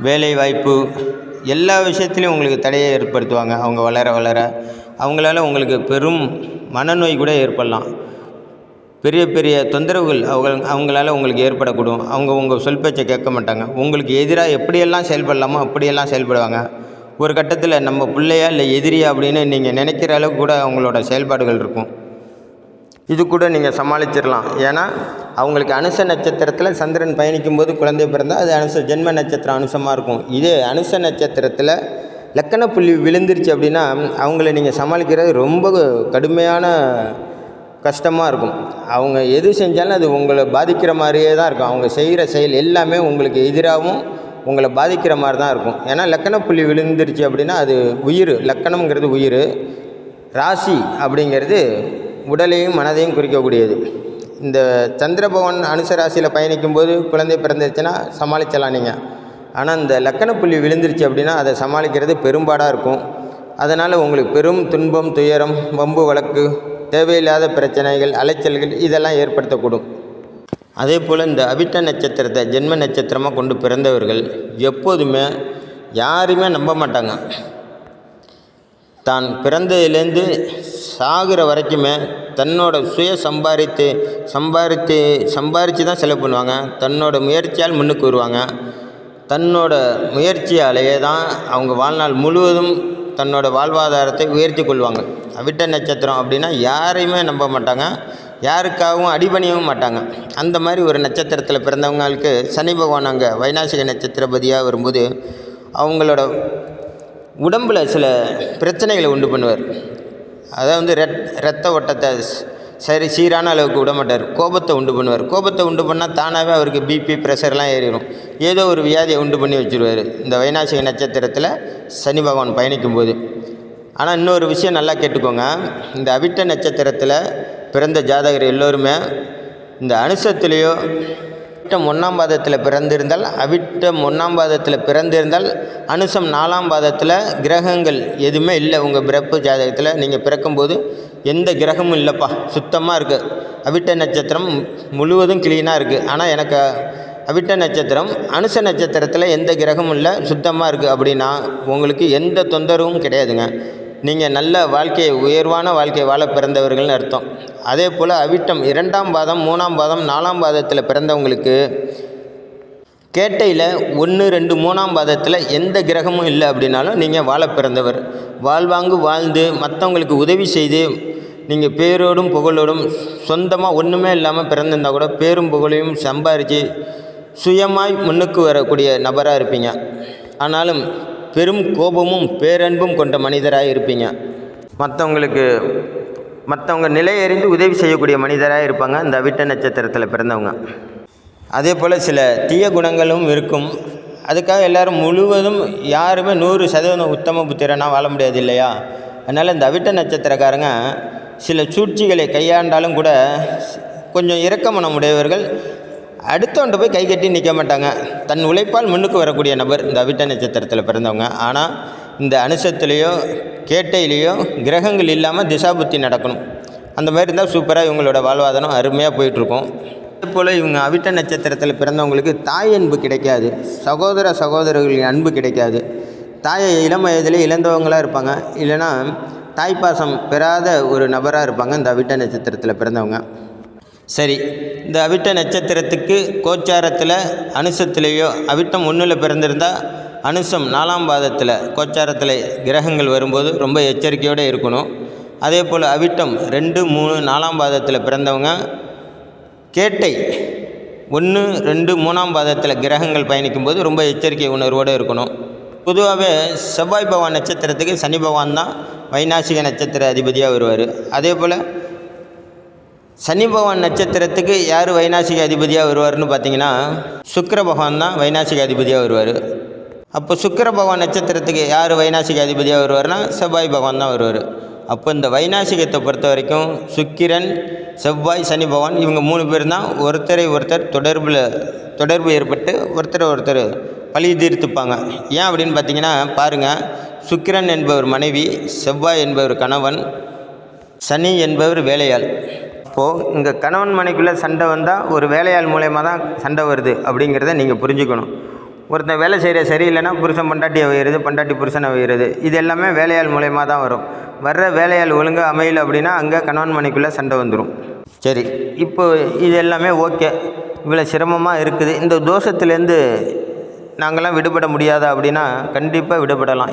வேலைவாய்ப்பு, எல்லா விஷயத்துலையும் உங்களுக்கு தடையை ஏற்படுத்துவாங்க. அவங்க வளர வளர அவங்களால உங்களுக்கு பெரும் மனநோய் கூட ஏற்படலாம். பெரிய பெரிய தொந்தரவுகள் அவங்களால உங்களுக்கு ஏற்படக்கூடும். அவங்க உங்கள் சொல் பேச்சை கேட்க மாட்டாங்க. உங்களுக்கு எதிராக எப்படியெல்லாம் செயல்படலாமோ அப்படியெல்லாம் செயல்படுவாங்க. ஒரு கட்டத்தில் நம்ம பிள்ளையா இல்லை எதிரியா அப்படின்னு நீங்கள் நினைக்கிற அளவுக்கு கூட அவங்களோட செயல்பாடுகள் இருக்கும். இது கூட நீங்கள் சமாளிச்சிடலாம். ஏன்னா அவங்களுக்கு அனுச நட்சத்திரத்தில் சந்திரன் பயணிக்கும் போது குழந்தை பிறந்தால் அது ஜென்ம நட்சத்திரம் அனுசமாக இருக்கும். இதே அனுச நட்சத்திரத்தில் லக்கண புள்ளி விழுந்துருச்சு அப்படின்னா அவங்கள நீங்கள் சமாளிக்கிறது ரொம்ப கடுமையான கஷ்டமாக இருக்கும். அவங்க எது செஞ்சாலும் அது உங்களை பாதிக்கிற மாதிரியே தான் இருக்கும். அவங்க செய்கிற செயல் எல்லாமே உங்களுக்கு எதிராகவும் உங்களை பாதிக்கிற மாதிரி தான் இருக்கும். ஏன்னா லக்கண புள்ளி விழுந்துருச்சு அப்படின்னா அது உயிர், லக்கணம்ங்கிறது உயிர், ராசி அப்படிங்கிறது உடலையும் மனதையும் குறிக்கக்கூடியது. இந்த சந்திர பகவான் அனுச ராசியில் பயணிக்கும்போது குழந்தை பிறந்துருச்சுன்னா சமாளிக்கலாம் நீங்கள். ஆனால் இந்த லக்கண புள்ளி விழுந்துருச்சு அப்படின்னா அதை சமாளிக்கிறது பெரும்பாடாக இருக்கும். அதனால் உங்களுக்கு பெரும் துன்பம், துயரம், வம்பு வழக்கு, தேவையில்லாத பிரச்சனைகள், அலைச்சல்கள் இதெல்லாம் ஏற்படுத்தக்கூடும். அதே போல் இந்த அவிட்ட நட்சத்திரத்தை ஜென்ம நட்சத்திரமாக கொண்டு பிறந்தவர்கள் எப்போதுமே யாரையுமே நம்ப மாட்டாங்க. தான் பிறந்ததுலேருந்து சாகிற வரைக்குமே தன்னோட சுய சம்பாரித்து தான் செலவு பண்ணுவாங்க. தன்னோட முயற்சியால் முன்னுக்கு வருவாங்க. தன்னோட முயற்சியாலேயே தான் அவங்க வாழ்நாள் முழுவதும் தன்னோட வாழ்வாதாரத்தை உயர்த்தி கொள்வாங்க. அவிட்ட நட்சத்திரம் அப்படின்னா யாரையுமே நம்ப மாட்டாங்க, யாருக்காகவும் அடிபணியவும் மாட்டாங்க. அந்த மாதிரி ஒரு நட்சத்திரத்தில் பிறந்தவங்களுக்கு சனி பகவான் அங்கே வைநாசிக நட்சத்திரபதியாக வரும்போது அவங்களோட உடம்பில் சில பிரச்சனைகளை உண்டு பண்ணுவார். அதாவது இரத்த ஓட்டத்தை சீரான அளவுக்கு விட மாட்டார். கோபத்தை உண்டு பண்ணுவார். கோபத்தை உண்டு பண்ணால் தானாகவே அவருக்கு பிபி, ப்ரெஷர்லாம் ஏறிடும். ஏதோ ஒரு வியாதியை உண்டு பண்ணி வச்சுருவார் இந்த வைநாசிக நட்சத்திரத்தில் சனி பகவான் பயணிக்கும்போது. ஆனால் இன்னொரு விஷயம் நல்லா கேட்டுக்கோங்க. இந்த அவிட்ட நட்சத்திரத்தில் பிறந்த ஜாதகர் எல்லோருமே இந்த அனுசத்திலேயோ அவிட்டம் 1ஆம் பாதத்தில் பிறந்திருந்தால் அனுசம் 4ஆம் பாதத்தில் கிரகங்கள் எதுவுமே இல்லை. உங்கள் பிறப்பு ஜாதகத்தில் நீங்கள் பிறக்கும்போது எந்த கிரகமும் இல்லைப்பா, சுத்தமாக இருக்குது, அவிட்ட நட்சத்திரம் முழுவதும் க்ளீனாக இருக்குது, ஆனால் எனக்கு அவிட்ட நட்சத்திரம் அனுச நட்சத்திரத்தில் எந்த கிரகமும் இல்லை, சுத்தமாக இருக்குது அப்படின்னா உங்களுக்கு எந்த தொந்தரவும் கிடையாதுங்க. நீங்கள் நல்ல வாழ்க்கையை, உயர்வான வாழ்க்கையை வாழ பிறந்தவர்கள்னு அர்த்தம். அதே போல் அவிட்டம் 2ஆம் பாதம், 3ஆம் பாதம், 4ஆம் பாதத்தில் பிறந்தவங்களுக்கு கேட்டையில் 1, 2, 3ஆம் பாதத்தில் எந்த கிரகமும் இல்லை அப்படின்னாலும் நீங்கள் வாழ பிறந்தவர். வாழ்வாங்கு வாழ்ந்து மற்றவங்களுக்கு உதவி செய்து நீங்கள் பேரோடும் புகழோடும் சொந்தமாக ஒன்றுமே இல்லாமல் பிறந்திருந்தால் கூட பேரும் புகழையும் சம்பாரித்து சுயமாய் முன்னுக்கு வரக்கூடிய நபராக இருப்பீங்க. ஆனாலும் பெரும் கோபமும் பேரன்பும் கொண்ட மனிதராக இருப்பீங்க. மற்றவங்க நிலையறிந்து உதவி செய்யக்கூடிய மனிதராக இருப்பாங்க இந்த அவிட்ட நட்சத்திரத்தில் பிறந்தவங்க. அதே போல் சில தீய குணங்களும் இருக்கும். அதுக்காக எல்லோரும் முழுவதும் யாருமே 100% உத்தம புத்திரனாக வாழ முடியாது இல்லையா? அதனால் இந்த அவிட்ட நட்சத்திரக்காரங்க சில சூழ்ச்சிகளை கையாண்டாலும் கூட கொஞ்சம் இரக்க மனம் உடையவர்கள். அடுத்தவன்ட்டு போய் கை கட்டி நிற்க மாட்டாங்க. தன் உழைப்பால் முன்னுக்கு வரக்கூடிய நபர் இந்த அவிட்ட நட்சத்திரத்தில் பிறந்தவங்க. ஆனால் இந்த அனுசத்துலேயோ கேட்டையிலேயோ கிரகங்கள் இல்லாமல் திசாபுத்தி நடக்கணும். அந்த மாதிரி இருந்தால் சூப்பராக இவங்களோட வாழ்வாதாரம் அருமையாக போயிட்டுருக்கும். அதேபோல் இவங்க அவிட்ட நட்சத்திரத்தில் பிறந்தவங்களுக்கு தாய் அன்பு கிடைக்காது, சகோதரர்களின் அன்பு கிடைக்காது. தாயை இளம் வயதிலே இழந்தவங்களாக இருப்பாங்க, இல்லைன்னா தாய்ப்பாசம் பெறாத ஒரு நபராக இருப்பாங்க இந்த அவிட்ட நட்சத்திரத்தில் பிறந்தவங்க. சரி, இந்த அவிட்ட நட்சத்திரத்துக்கு கோச்சாரத்தில் அனுசத்திலேயோ அவிட்டம் 1 பிறந்திருந்தால் அனுசம் 4ஆம் பாதத்தில் கோச்சாரத்தில் கிரகங்கள் வரும்போது ரொம்ப எச்சரிக்கையோடு இருக்கணும். அதே போல் அவிட்டம் 2, 3, 4ஆம் பாதத்தில் பிறந்தவங்க கேட்டை 1, 2, 3ஆம் பாதத்தில் கிரகங்கள் பயணிக்கும்போது ரொம்ப எச்சரிக்கை உணர்வோடு இருக்கணும். பொதுவாகவே செவ்வாய் பகவான் நட்சத்திரத்துக்கு சனி பகவான் தான் வைநாசிக நட்சத்திர அதிபதியாக வருவார். அதே போல் சனி பகவான் நட்சத்திரத்துக்கு யார் வைநாசிக அதிபதியாக வருவார்னு பார்த்தீங்கன்னா சுக்கிர பகவான் தான் வைநாசிக அதிபதியாக வருவார். அப்போ சுக்கிர பகவான் நட்சத்திரத்துக்கு யார் வைநாசிக அதிபதியாக வருவார்னா செவ்வாய் பகவான் தான் வருவார். அப்போ இந்த வைநாசிகத்தை பொறுத்த வரைக்கும் சுக்கிரன், செவ்வாய், சனி பகவான் இவங்க 3 பேர் தான் ஒருத்தரை ஒருத்தர் தொடர்பு ஏற்பட்டு ஒருத்தர் பழி தீர்த்துப்பாங்க. ஏன் அப்படின்னு பார்த்தீங்கன்னா பாருங்கள், சுக்கிரன் என்பவர் மனைவி, செவ்வாய் என்பவர் கணவன், சனி என்பவர் வேலையாள். இப்போது இங்கே கணவன் மனைக்குள்ளே சண்டை வந்தால் ஒரு வேலையாள் மூலயமா தான் சண்டை வருது அப்படிங்கிறத நீங்கள் புரிஞ்சுக்கணும். ஒருத்தன் வேலை செய்கிற சரியில்லைன்னா புருஷன் பொண்டாட்டியை வைகிறது, பொண்டாட்டி புருஷனை வைகிறது, இது எல்லாமே வேலையாள் மூலயமா தான் வரும். வர்ற வேலையாள் ஒழுங்காக அமையல அப்படின்னா அங்கே கணவன் மனைக்குள்ளே சண்டை வந்துடும். சரி, இப்போ இது எல்லாமே ஓகே, இவ்வளோ சிரமமாக இருக்குது, இந்த தோஷத்துலேருந்து நாங்களாம் விடுபட முடியாதா அப்படின்னா கண்டிப்பாக விடுபடலாம்.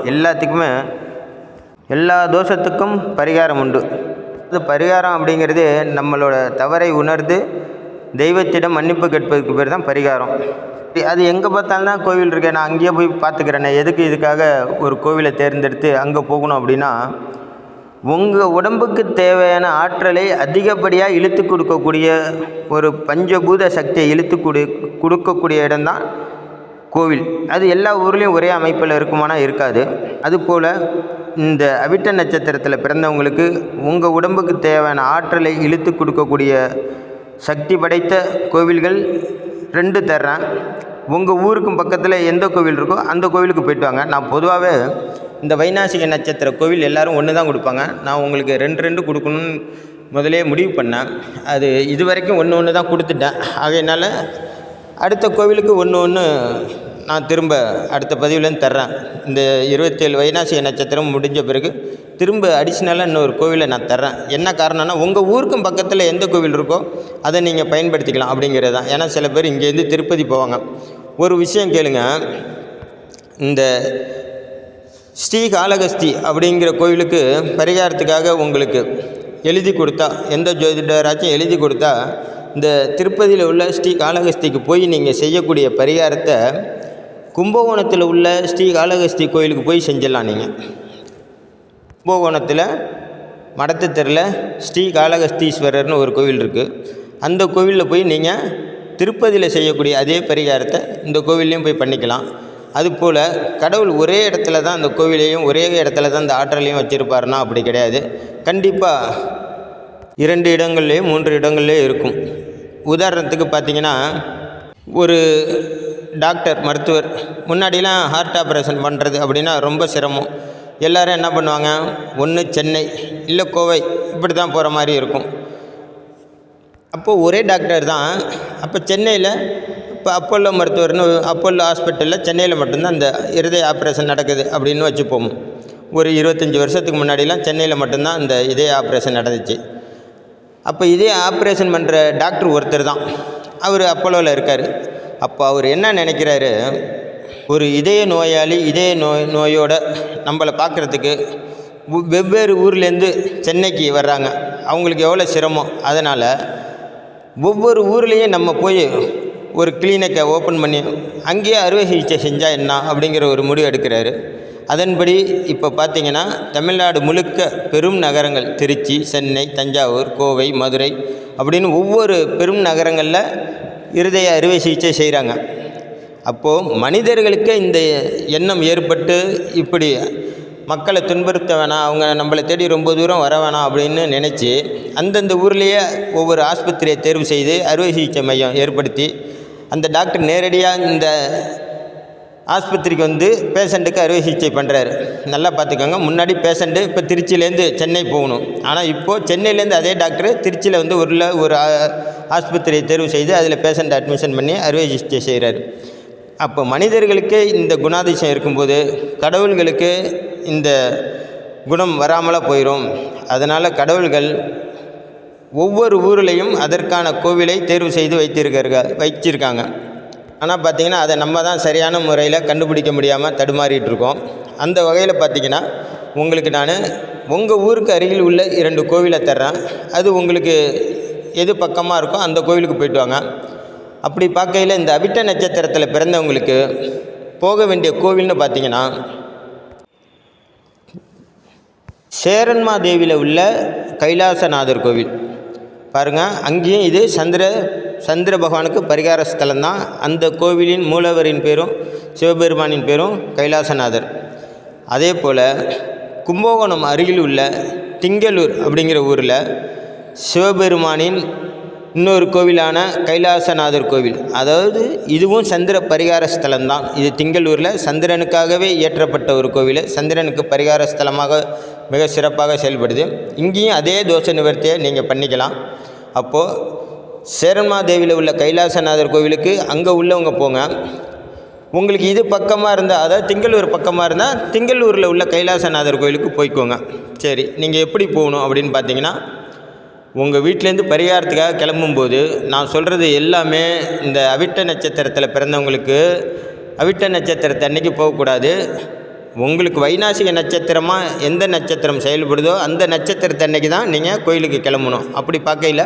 எல்லா தோஷத்துக்கும் பரிகாரம் உண்டு. அது பரிகாரம் அப்படிங்கிறது நம்மளோட தவறை உணர்ந்து தெய்வத்திடம் மன்னிப்பு கேட்பதுக்கு பேர் தான் பரிகாரம். அது எங்கே பார்த்தாலும் தான் கோவில் இருக்கேன், நான் அங்கேயே போய் பார்த்துக்கிறேனே, எதுக்கு இதுக்காக ஒரு கோவிலை தேர்ந்தெடுத்து அங்கே போகணும் அப்படின்னா உங்கள் உடம்புக்கு தேவையான ஆற்றலை அதிகப்படியாக இழுத்து கொடுக்கக்கூடிய ஒரு பஞ்சபூத சக்தியை கொடுக்கக்கூடிய இடம்தான் கோவில். அது எல்லா ஊர்லேயும் ஒரே அமைப்பில் இருக்குமானா இருக்காது. அதுபோல் இந்த அவிட்ட நட்சத்திரத்தில் பிறந்தவங்களுக்கு உங்கள் உடம்புக்கு தேவையான ஆற்றலை இழுத்து கொடுக்கக்கூடிய சக்தி படைத்த கோவில்கள் 2 தர்றேன். உங்கள் ஊருக்கும் பக்கத்தில் எந்த கோவில் இருக்கோ அந்த கோவிலுக்கு போய்ட்டு வாங்க. நான் பொதுவாகவே இந்த வைநாசிக நட்சத்திர கோவில் எல்லோரும் 1 தான் கொடுப்பாங்க. நான் உங்களுக்கு 2 கொடுக்கணும்னு முதலே முடிவு பண்ணேன். அது இது வரைக்கும் 1 தான் கொடுத்துட்டேன். ஆகையினால் அடுத்த கோவிலுக்கு 1 நான் திரும்ப அடுத்த பதிவுலேருந்து தர்றேன். இந்த 27 வைநாசிக நட்சத்திரம் முடிஞ்ச பிறகு திரும்ப அடிஷ்னலாக இன்னொரு கோவிலை நான் தர்றேன். என்ன காரணம்னா உங்கள் ஊருக்கும் பக்கத்தில் எந்த கோவில் இருக்கோ அதை நீங்கள் பயன்படுத்திக்கலாம் அப்படிங்கிறது தான். ஏன்னா சில பேர் இங்கேருந்து திருப்பதி போவாங்க. ஒரு விஷயம் கேளுங்க, இந்த ஸ்ரீகாளஹஸ்தி அப்படிங்கிற கோவிலுக்கு பரிகாரத்துக்காக உங்களுக்கு எழுதி கொடுத்தா, எந்த ஜோதிடராச்சும் எழுதி கொடுத்தா, இந்த திருப்பதியில் உள்ள ஸ்ரீகாளஹஸ்திக்கு போய் நீங்கள் செய்யக்கூடிய பரிகாரத்தை கும்பகோணத்தில் உள்ள ஸ்ரீகாளஹஸ்தி கோயிலுக்கு போய் செஞ்சிடலாம். நீங்கள் கும்பகோணத்தில் மடத்து தெருவில் ஸ்ரீகாளஹஸ்தீஸ்வரர்னு ஒரு கோவில் இருக்குது. அந்த கோவிலில் போய் நீங்கள் திருப்பதியில் செய்யக்கூடிய அதே பரிகாரத்தை இந்த கோவில்லையும் போய் பண்ணிக்கலாம். அதுபோல் கடவுள் ஒரே இடத்துல தான் அந்த கோவிலையும் ஒரே இடத்துல தான் அந்த ஆற்றலையும் வச்சுருப்பாருன்னா அப்படி கிடையாது. கண்டிப்பாக 2 இடங்கள்லேயும் 3 இடங்கள்லேயும் இருக்கும். உதாரணத்துக்கு பார்த்திங்கன்னா, ஒரு டாக்டர் மருத்துவர் முன்னாடிலாம் ஹார்ட் ஆப்ரேஷன் பண்ணுறது அப்படின்னா ரொம்ப சிரமம். எல்லோரும் என்ன பண்ணுவாங்க, ஒன்று சென்னை இல்லை கோவை இப்படி தான் போகிற மாதிரி இருக்கும். அப்போது ஒரே டாக்டர் தான். அப்போ சென்னையில் இப்போ அப்போல்லோ மருத்துவர்னு அப்போல்லோ ஹாஸ்பிட்டலில் சென்னையில் மட்டும்தான் இந்த இருதய ஆப்ரேஷன் நடக்குது அப்படின்னு வச்சுப்போம். ஒரு 25 வருஷத்துக்கு முன்னாடிலாம் சென்னையில் மட்டும்தான் இந்த இதய ஆப்ரேஷன் நடந்துச்சு. அப்போ இதே ஆப்ரேஷன் பண்ணுற டாக்டர் ஒருத்தர் தான், அவர் அப்போலோவில் இருக்கார். அப்போ அவர் என்ன நினைக்கிறாரு, ஒரு இதய நோயாளி இதய நோயோட நம்மளை பார்க்குறதுக்கு வெவ்வேறு ஊர்லேருந்து சென்னைக்கு வர்றாங்க, அவங்களுக்கு எவ்வளோ சிரமம். அதனால் ஒவ்வொரு ஊர்லேயும் நம்ம போய் ஒரு கிளினிக்கை ஓப்பன் பண்ணி அங்கேயே அறுவை சிகிச்சை செஞ்சால் என்ன அப்படிங்கிற ஒரு முடிவு எடுக்கிறாரு. அதன்படி இப்போ பார்த்திங்கன்னா தமிழ்நாடு முழுக்க பெரும் நகரங்கள் திருச்சி, சென்னை, தஞ்சாவூர், கோவை, மதுரை அப்படின்னு ஒவ்வொரு பெரும் நகரங்களில் இருதய அறுவை சிகிச்சை செய்கிறாங்க. அப்போது மனிதர்களுக்கு இந்த எண்ணம் ஏற்பட்டு இப்படி மக்களை துன்புறுத்த வேணாம், அவங்க நம்மளை தேடி ரொம்ப தூரம் வர வேணாம் அப்படின்னு நினச்சி அந்தந்த ஊர்லேயே ஒவ்வொரு ஆஸ்பத்திரியை தேர்வு செய்து அறுவை சிகிச்சை மையம் ஏற்படுத்தி அந்த டாக்டர் நேரடியாக இந்த ஆஸ்பத்திரிக்கு வந்து பேஷண்ட்டுக்கு அறுவை சிகிச்சை பண்ணுறாரு. நல்லா பார்த்துக்கோங்க, முன்னாடி பேஷண்ட்டு இப்போ திருச்சியிலேருந்து சென்னை போகணும், ஆனால் இப்போது சென்னையிலேருந்து அதே டாக்டர் திருச்சியில் வந்து ஒரு ஆஸ்பத்திரியை தேர்வு செய்து அதில் பேஷண்ட் அட்மிஷன் பண்ணி அறுவை சிகிச்சை செய்கிறாரு. அப்போ மனிதர்களுக்கு இந்த குணாதிசயம் இருக்கும்போது கடவுள்களுக்கு இந்த குணம் வராமலாக போயிடும். அதனால் கடவுள்கள் ஒவ்வொரு ஊர்லேயும் அதற்கான கோவிலை தேர்வு செய்து வச்சிருக்காங்க. ஆனால் பார்த்திங்கன்னா அதை நம்ம தான் சரியான முறையில் கண்டுபிடிக்க முடியாமல் தடுமாறிட்டு இருக்கோம். அந்த வகையில் பார்த்திங்கன்னா உங்களுக்கு நான் உங்கள் ஊருக்கு அருகில் உள்ள 2 கோவிலை தர்றேன். அது உங்களுக்கு எது பக்கமாக இருக்கோ அந்த கோவிலுக்கு போய்ட்டு வாங்க. அப்படி பார்க்கையில் இந்த அவிட்ட நட்சத்திரத்தில் பிறந்தவங்களுக்கு போக வேண்டிய கோவில்னு பார்த்திங்கன்னா சேரன்மாதேவியில் உள்ள கைலாசநாதர் கோவில் பாருங்கள். அங்கேயும் இது சந்திர பகவானுக்கு பரிகார ஸ்தலம்தான். அந்த கோவிலின் மூலவரின் பேரும் சிவபெருமானின் பேரும் கைலாசநாதர். அதே போல் கும்பகோணம் அருகில் உள்ள திங்களூர் அப்படிங்கிற ஊரில் சிவபெருமானின் இன்னொரு கோவிலான கைலாசநாதர் கோவில், அதாவது இதுவும் சந்திர பரிகார ஸ்தலம்தான். இது திங்களூரில் சந்திரனுக்காகவே இயற்றப்பட்ட ஒரு கோவில், சந்திரனுக்கு பரிகார ஸ்தலமாக மிக சிறப்பாக செயல்படுது. இங்கேயும் அதே தோஷ நிவர்த்தியை நீங்கள் பண்ணிக்கலாம். அப்போது சேரன்மாதேவியில் உள்ள கைலாசநாதர் கோவிலுக்கு அங்கே உள்ளவங்க போங்க. உங்களுக்கு இது பக்கமாக இருந்தால், அதாவது திங்களூர் பக்கமாக இருந்தால் திங்களூரில் உள்ள கைலாசநாதர் கோவிலுக்கு போய்க்கோங்க. சரி, நீங்கள் எப்படி போகணும் அப்படின்னு பார்த்தீங்கன்னா, உங்கள் வீட்டிலேருந்து பரிகாரத்துக்காக கிளம்பும்போது நான் சொல்கிறது எல்லாமே இந்த அவிட்ட நட்சத்திரத்தில் பிறந்தவங்களுக்கு அவிட்ட நட்சத்திரத்தை அன்றைக்கி போகக்கூடாது. உங்களுக்கு வைநாசிக நட்சத்திரமாக எந்த நட்சத்திரம் செயல்படுதோ அந்த நட்சத்திரத்தை அன்றைக்கி தான் நீங்கள் கோயிலுக்கு கிளம்பணும். அப்படி பார்க்கையில்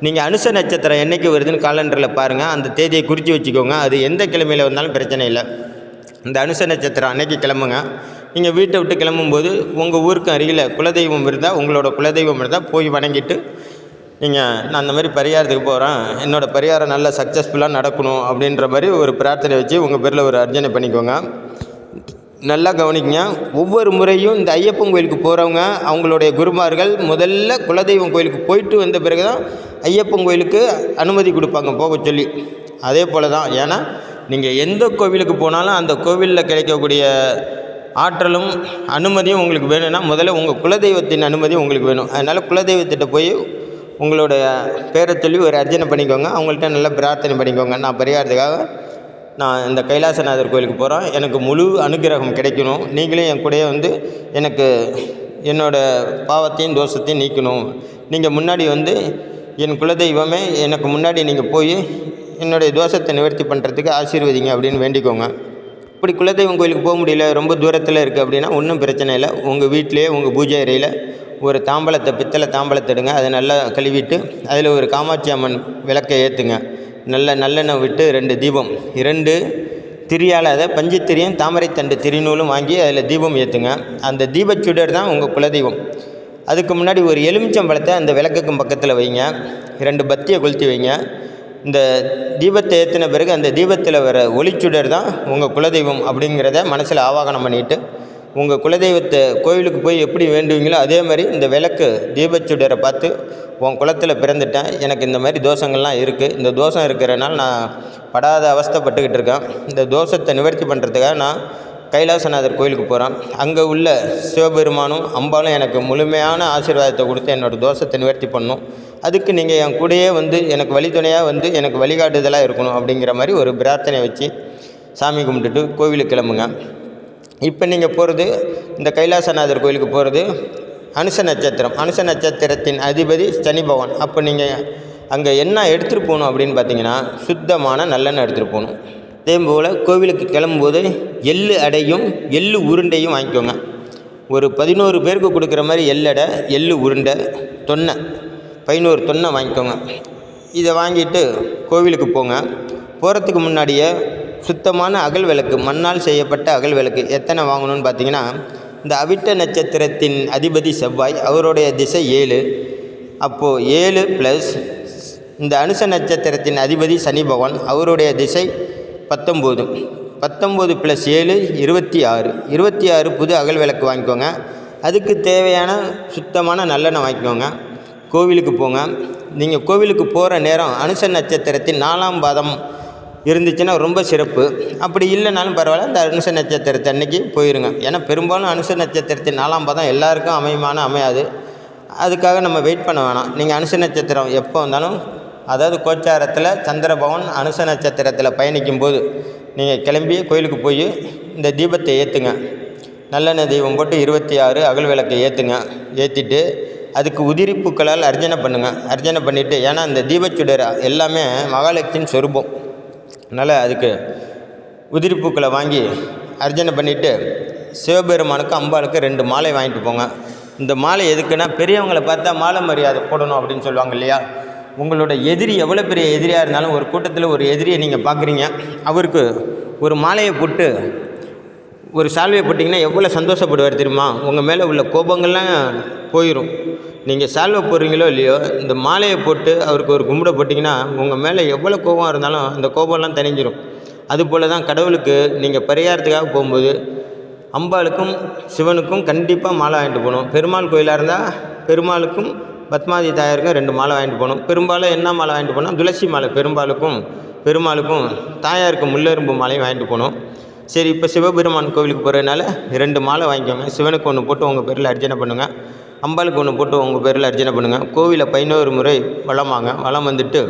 நீங்கள் அனுச நட்சத்திரம் என்றைக்கு வருதுன்னு காலண்டரில் பாருங்கள், அந்த தேதியை குறித்து வச்சுக்கோங்க. அது எந்த கிழமையில் வந்தாலும் பிரச்சனை இல்லை. இந்த அனுச நட்சத்திரம் அன்றைக்கி கிளம்புங்க. நீங்கள் வீட்டை விட்டு கிளம்பும்போது உங்கள் ஊருக்கு அருகில் குலதெய்வம் இருந்தால், உங்களோட குலதெய்வம் இருந்தால் போய் வணங்கிட்டு நீங்கள் நான் அந்த மாதிரி பரிகாரத்துக்கு போகிறேன், என்னோடய பரிகாரம் நல்லா சக்ஸஸ்ஃபுல்லாக நடக்கணும் அப்படின்ற மாதிரி ஒரு பிரார்த்தனை வச்சு உங்கள் பேரில் ஒரு அர்ச்சனை பண்ணிக்கோங்க. நல்லா கவனிக்கங்க. ஒவ்வொரு முறையும் இந்த ஐயப்பன் கோயிலுக்கு போகிறவங்க அவங்களுடைய குருமார்கள் முதல்ல குலதெய்வம் கோயிலுக்கு போயிட்டு வந்த பிறகு தான் ஐயப்பன் கோயிலுக்கு அனுமதி கொடுப்பாங்க போக சொல்லி. அதே போல் தான், ஏன்னா நீங்கள் எந்த கோவிலுக்கு போனாலும் அந்த கோவிலில் கிடைக்கக்கூடிய ஆற்றலும் அனுமதியும் உங்களுக்கு வேணும்னா முதல்ல உங்கள் குலதெய்வத்தின் அனுமதி உங்களுக்கு வேணும். அதனால் குலதெய்வத்திட்ட போய் உங்களோட பேரை சொல்லி ஒரு அர்ச்சனை பண்ணிக்கோங்க. அவங்கள்ட்ட நல்லா பிரார்த்தனை பண்ணிக்கோங்க. நான் பரிகாரத்துக்காக நான் இந்த கைலாசநாதர் கோயிலுக்கு போகிறேன், எனக்கு முழு அனுகிரகம் கிடைக்கணும், நீங்களே என் கூடயே வந்து எனக்கு என்னோடய பாவத்தையும் தோஷத்தையும் நீக்கணும், நீங்கள் முன்னாடி வந்து என் குலதெய்வமே எனக்கு முன்னாடி நீங்கள் போய் என்னுடைய தோஷத்தை நிவர்த்தி பண்ணுறதுக்கு ஆசீர்வதிங்க அப்படின்னு வேண்டிக்கோங்க. இப்படி குலதெய்வம் கோயிலுக்கு போக முடியல, ரொம்ப தூரத்தில் இருக்குது அப்படின்னா ஒன்றும் பிரச்சனை இல்லை. உங்கள் வீட்டிலே உங்கள் பூஜை அறையில் ஒரு தாம்பலத்தை, பித்தளை தாம்பலத்தை எடுங்க, அதை நல்லா கழுவிட்டு அதில் ஒரு காமாட்சி அம்மன் விளக்கை ஏற்றுங்க. நல்லெண்ணெய் விட்டு 2 தீபம், 2 திரியால், அதை பஞ்சு திரியும் தாமரை தண்டு திரிநூலும் வாங்கி அதில் தீபம் ஏற்றுங்க. அந்த தீபச்சுடர் தான் உங்கள் குலதெய்வம். அதுக்கு முன்னாடி ஒரு எலுமிச்சம்பழத்தை அந்த விளக்குக்கும் பக்கத்தில் வைங்க, 2 பத்தியை கொளுத்தி வைங்க. இந்த தீபத்தை ஏற்றின பிறகு அந்த தீபத்தில் வர ஒளிச்சுடர் தான் உங்கள் குலதெய்வம் அப்படிங்கிறத மனசில் ஆவாகனம் பண்ணிவிட்டு உங்கள் குலதெய்வத்தை கோயிலுக்கு போய் எப்படி வேண்டுவீங்களோ அதே மாதிரி இந்த விளக்கு தீபச்சுடரை பார்த்து, உன் குலத்தில் பிறந்துட்டேன், எனக்கு இந்த மாதிரி தோஷங்கள்லாம் இருக்குது, இந்த தோஷம் இருக்கிறனால நான் படாத அவஸ்தைப்பட்டுக்கிட்டு இருக்கேன், இந்த தோஷத்தை நிவர்த்தி பண்ணுறதுக்காக நான் கைலாசநாதர் கோயிலுக்கு போகிறேன், அங்கே உள்ள சிவபெருமானும் அம்பாலும் எனக்கு முழுமையான ஆசீர்வாதத்தை கொடுத்து என்னோடய தோஷத்தை நிவர்த்தி பண்ணணும், அதுக்கு நீங்கள் என் கூடயே வந்து எனக்கு வழித்துணையாக வந்து எனக்கு வழிகாட்டுதலாக இருக்கணும் அப்படிங்கிற மாதிரி ஒரு பிரார்த்தனை வச்சு சாமி கும்பிட்டுட்டு கோவிலுக்கு கிளம்புங்க. இப்போ நீங்கள் போகிறது இந்த கைலாசநாதர் கோயிலுக்கு போகிறது அனுச நட்சத்திரம். அனுச நட்சத்திரத்தின் அதிபதி சனி பகவான். அப்போ நீங்கள் அங்கே என்ன எடுத்துகிட்டு போகணும் அப்படின்னு பார்த்தீங்கன்னா சுத்தமான நல்லெண்ணெய் எடுத்துகிட்டு போகணும். அதே போல் கோவிலுக்கு கிளம்பும்போது எள்ளு அடையும் எள்ளு உருண்டையும் வாங்கிக்கோங்க. ஒரு 11 பேருக்கு கொடுக்குற மாதிரி எள்ளடை, எள்ளு உருண்டை, தொன்னை 11 தொன்னை வாங்கிக்கோங்க. இதை வாங்கிட்டு கோவிலுக்கு போங்க. போகிறதுக்கு முன்னாடியே சுத்தமான அகல் விளக்கு, மண்ணால் செய்யப்பட்ட அகல் விளக்கு எத்தனை வாங்கணும்னு பார்த்தீங்கன்னா, இந்த அவிட்ட நட்சத்திரத்தின் அதிபதி செவ்வாய், அவருடைய திசை 7. அப்போது 7 ப்ளஸ் இந்த அனுச நட்சத்திரத்தின் அதிபதி சனி பகவான், அவருடைய திசை 19. 19 + 7 26. 26 புது அகல் விளக்கு வாங்கிக்கோங்க. அதுக்கு தேவையான சுத்தமான நல்லெண்ணெய் வாங்கிக்கோங்க. கோவிலுக்கு போங்க. நீங்கள் கோவிலுக்கு போகிற நேரம் அனுச நட்சத்திரத்தின் 4ஆம் பாதம் இருந்துச்சுன்னா ரொம்ப சிறப்பு. அப்படி இல்லைனாலும் பரவாயில்ல, இந்த அனுச நட்சத்திரத்தை அன்றைக்கி போயிருங்க. ஏன்னா பெரும்பாலும் அனுச நட்சத்திரத்தின் 4ஆம் பாதம் எல்லாருக்கும் அமையாது. அதுக்காக நம்ம வெயிட் பண்ண வேணாம். நீங்கள் அனுச நட்சத்திரம் எப்போ வந்தாலும், அதாவது கோச்சாரத்தில் சந்திர பகவான் அனுச நட்சத்திரத்தில் பயணிக்கும் போது நீங்கள் கிளம்பி கோயிலுக்கு போய் இந்த தீபத்தை ஏற்றுங்க. நல்லெண்ணெய் தீபம் போட்டு 26 அகல் விளக்கை ஏற்றுங்க. ஏற்றிட்டு அதுக்கு உதிரி பூக்களால் அர்ச்சனை பண்ணுங்கள். அர்ச்சனை பண்ணிவிட்டு, ஏன்னா இந்த தீபச்சுடர் எல்லாமே மகாலட்சுமியின் சொரூபம், அதனால் அதுக்கு உதிரி பூக்களை வாங்கி அர்ச்சனை பண்ணிவிட்டு சிவபெருமானுக்கு அம்பாளுக்கு 2 மாலை வாங்கிட்டு போங்க. இந்த மாலை எதுக்குன்னா, பெரியவங்களை பார்த்தா மாலை மரியாதை போடணும் அப்படின்னு சொல்லுவாங்க இல்லையா, உங்களோட எதிரி எவ்வளோ பெரிய எதிரியாக இருந்தாலும் ஒரு கூட்டத்தில் ஒரு எதிரியை நீங்கள் பார்க்குறீங்க, அவருக்கு ஒரு மாலையை போட்டு ஒரு சால்வையை போட்டிங்கன்னா எவ்வளோ சந்தோஷப்படுவார் தெரியுமா? உங்கள் மேலே உள்ள கோபங்கள்லாம் போயிடும். நீங்கள் சால்வை போடுறீங்களோ இல்லையோ, இந்த மாலையை போட்டு அவருக்கு ஒரு கும்பிட போட்டிங்கன்னா உங்கள் மேலே எவ்வளோ கோபம் இருந்தாலும் அந்த கோபம்லாம் தணிஞ்சிடும். அதுபோல் தான் கடவுளுக்கு நீங்கள் பரிகாரத்துக்காக போகும்போது அம்பாளுக்கும் சிவனுக்கும் கண்டிப்பாக மாலை வாங்கிட்டு போகணும். பெருமாள் கோயிலாக இருந்தால் பெருமாளுக்கும் பத்மாவதி தாயாருக்கும் 2 மாலை வாங்கிட்டு போகணும். பெரும்பாலும் என்ன மாலை வாங்கிட்டு போனால் துளசி மாலை பெருமாளுக்கும் தாயாருக்கு முள்ளெரும்பு மாலையும் வாங்கிட்டு போகணும். சரி, இப்போ சிவபெருமான் கோவிலுக்கு போகிறதுனால 2 மாலை வாங்கிக்கோங்க. சிவனுக்கு ஒன்று போட்டு உங்கள் பேரில் அர்ச்சனை பண்ணுங்கள், அம்பாளுக்கு ஒன்று போட்டு உங்கள் பேரில் அர்ச்சனை பண்ணுங்கள். கோவிலை 11 முறை வலம் வாங்க. வலம் வந்துட்டு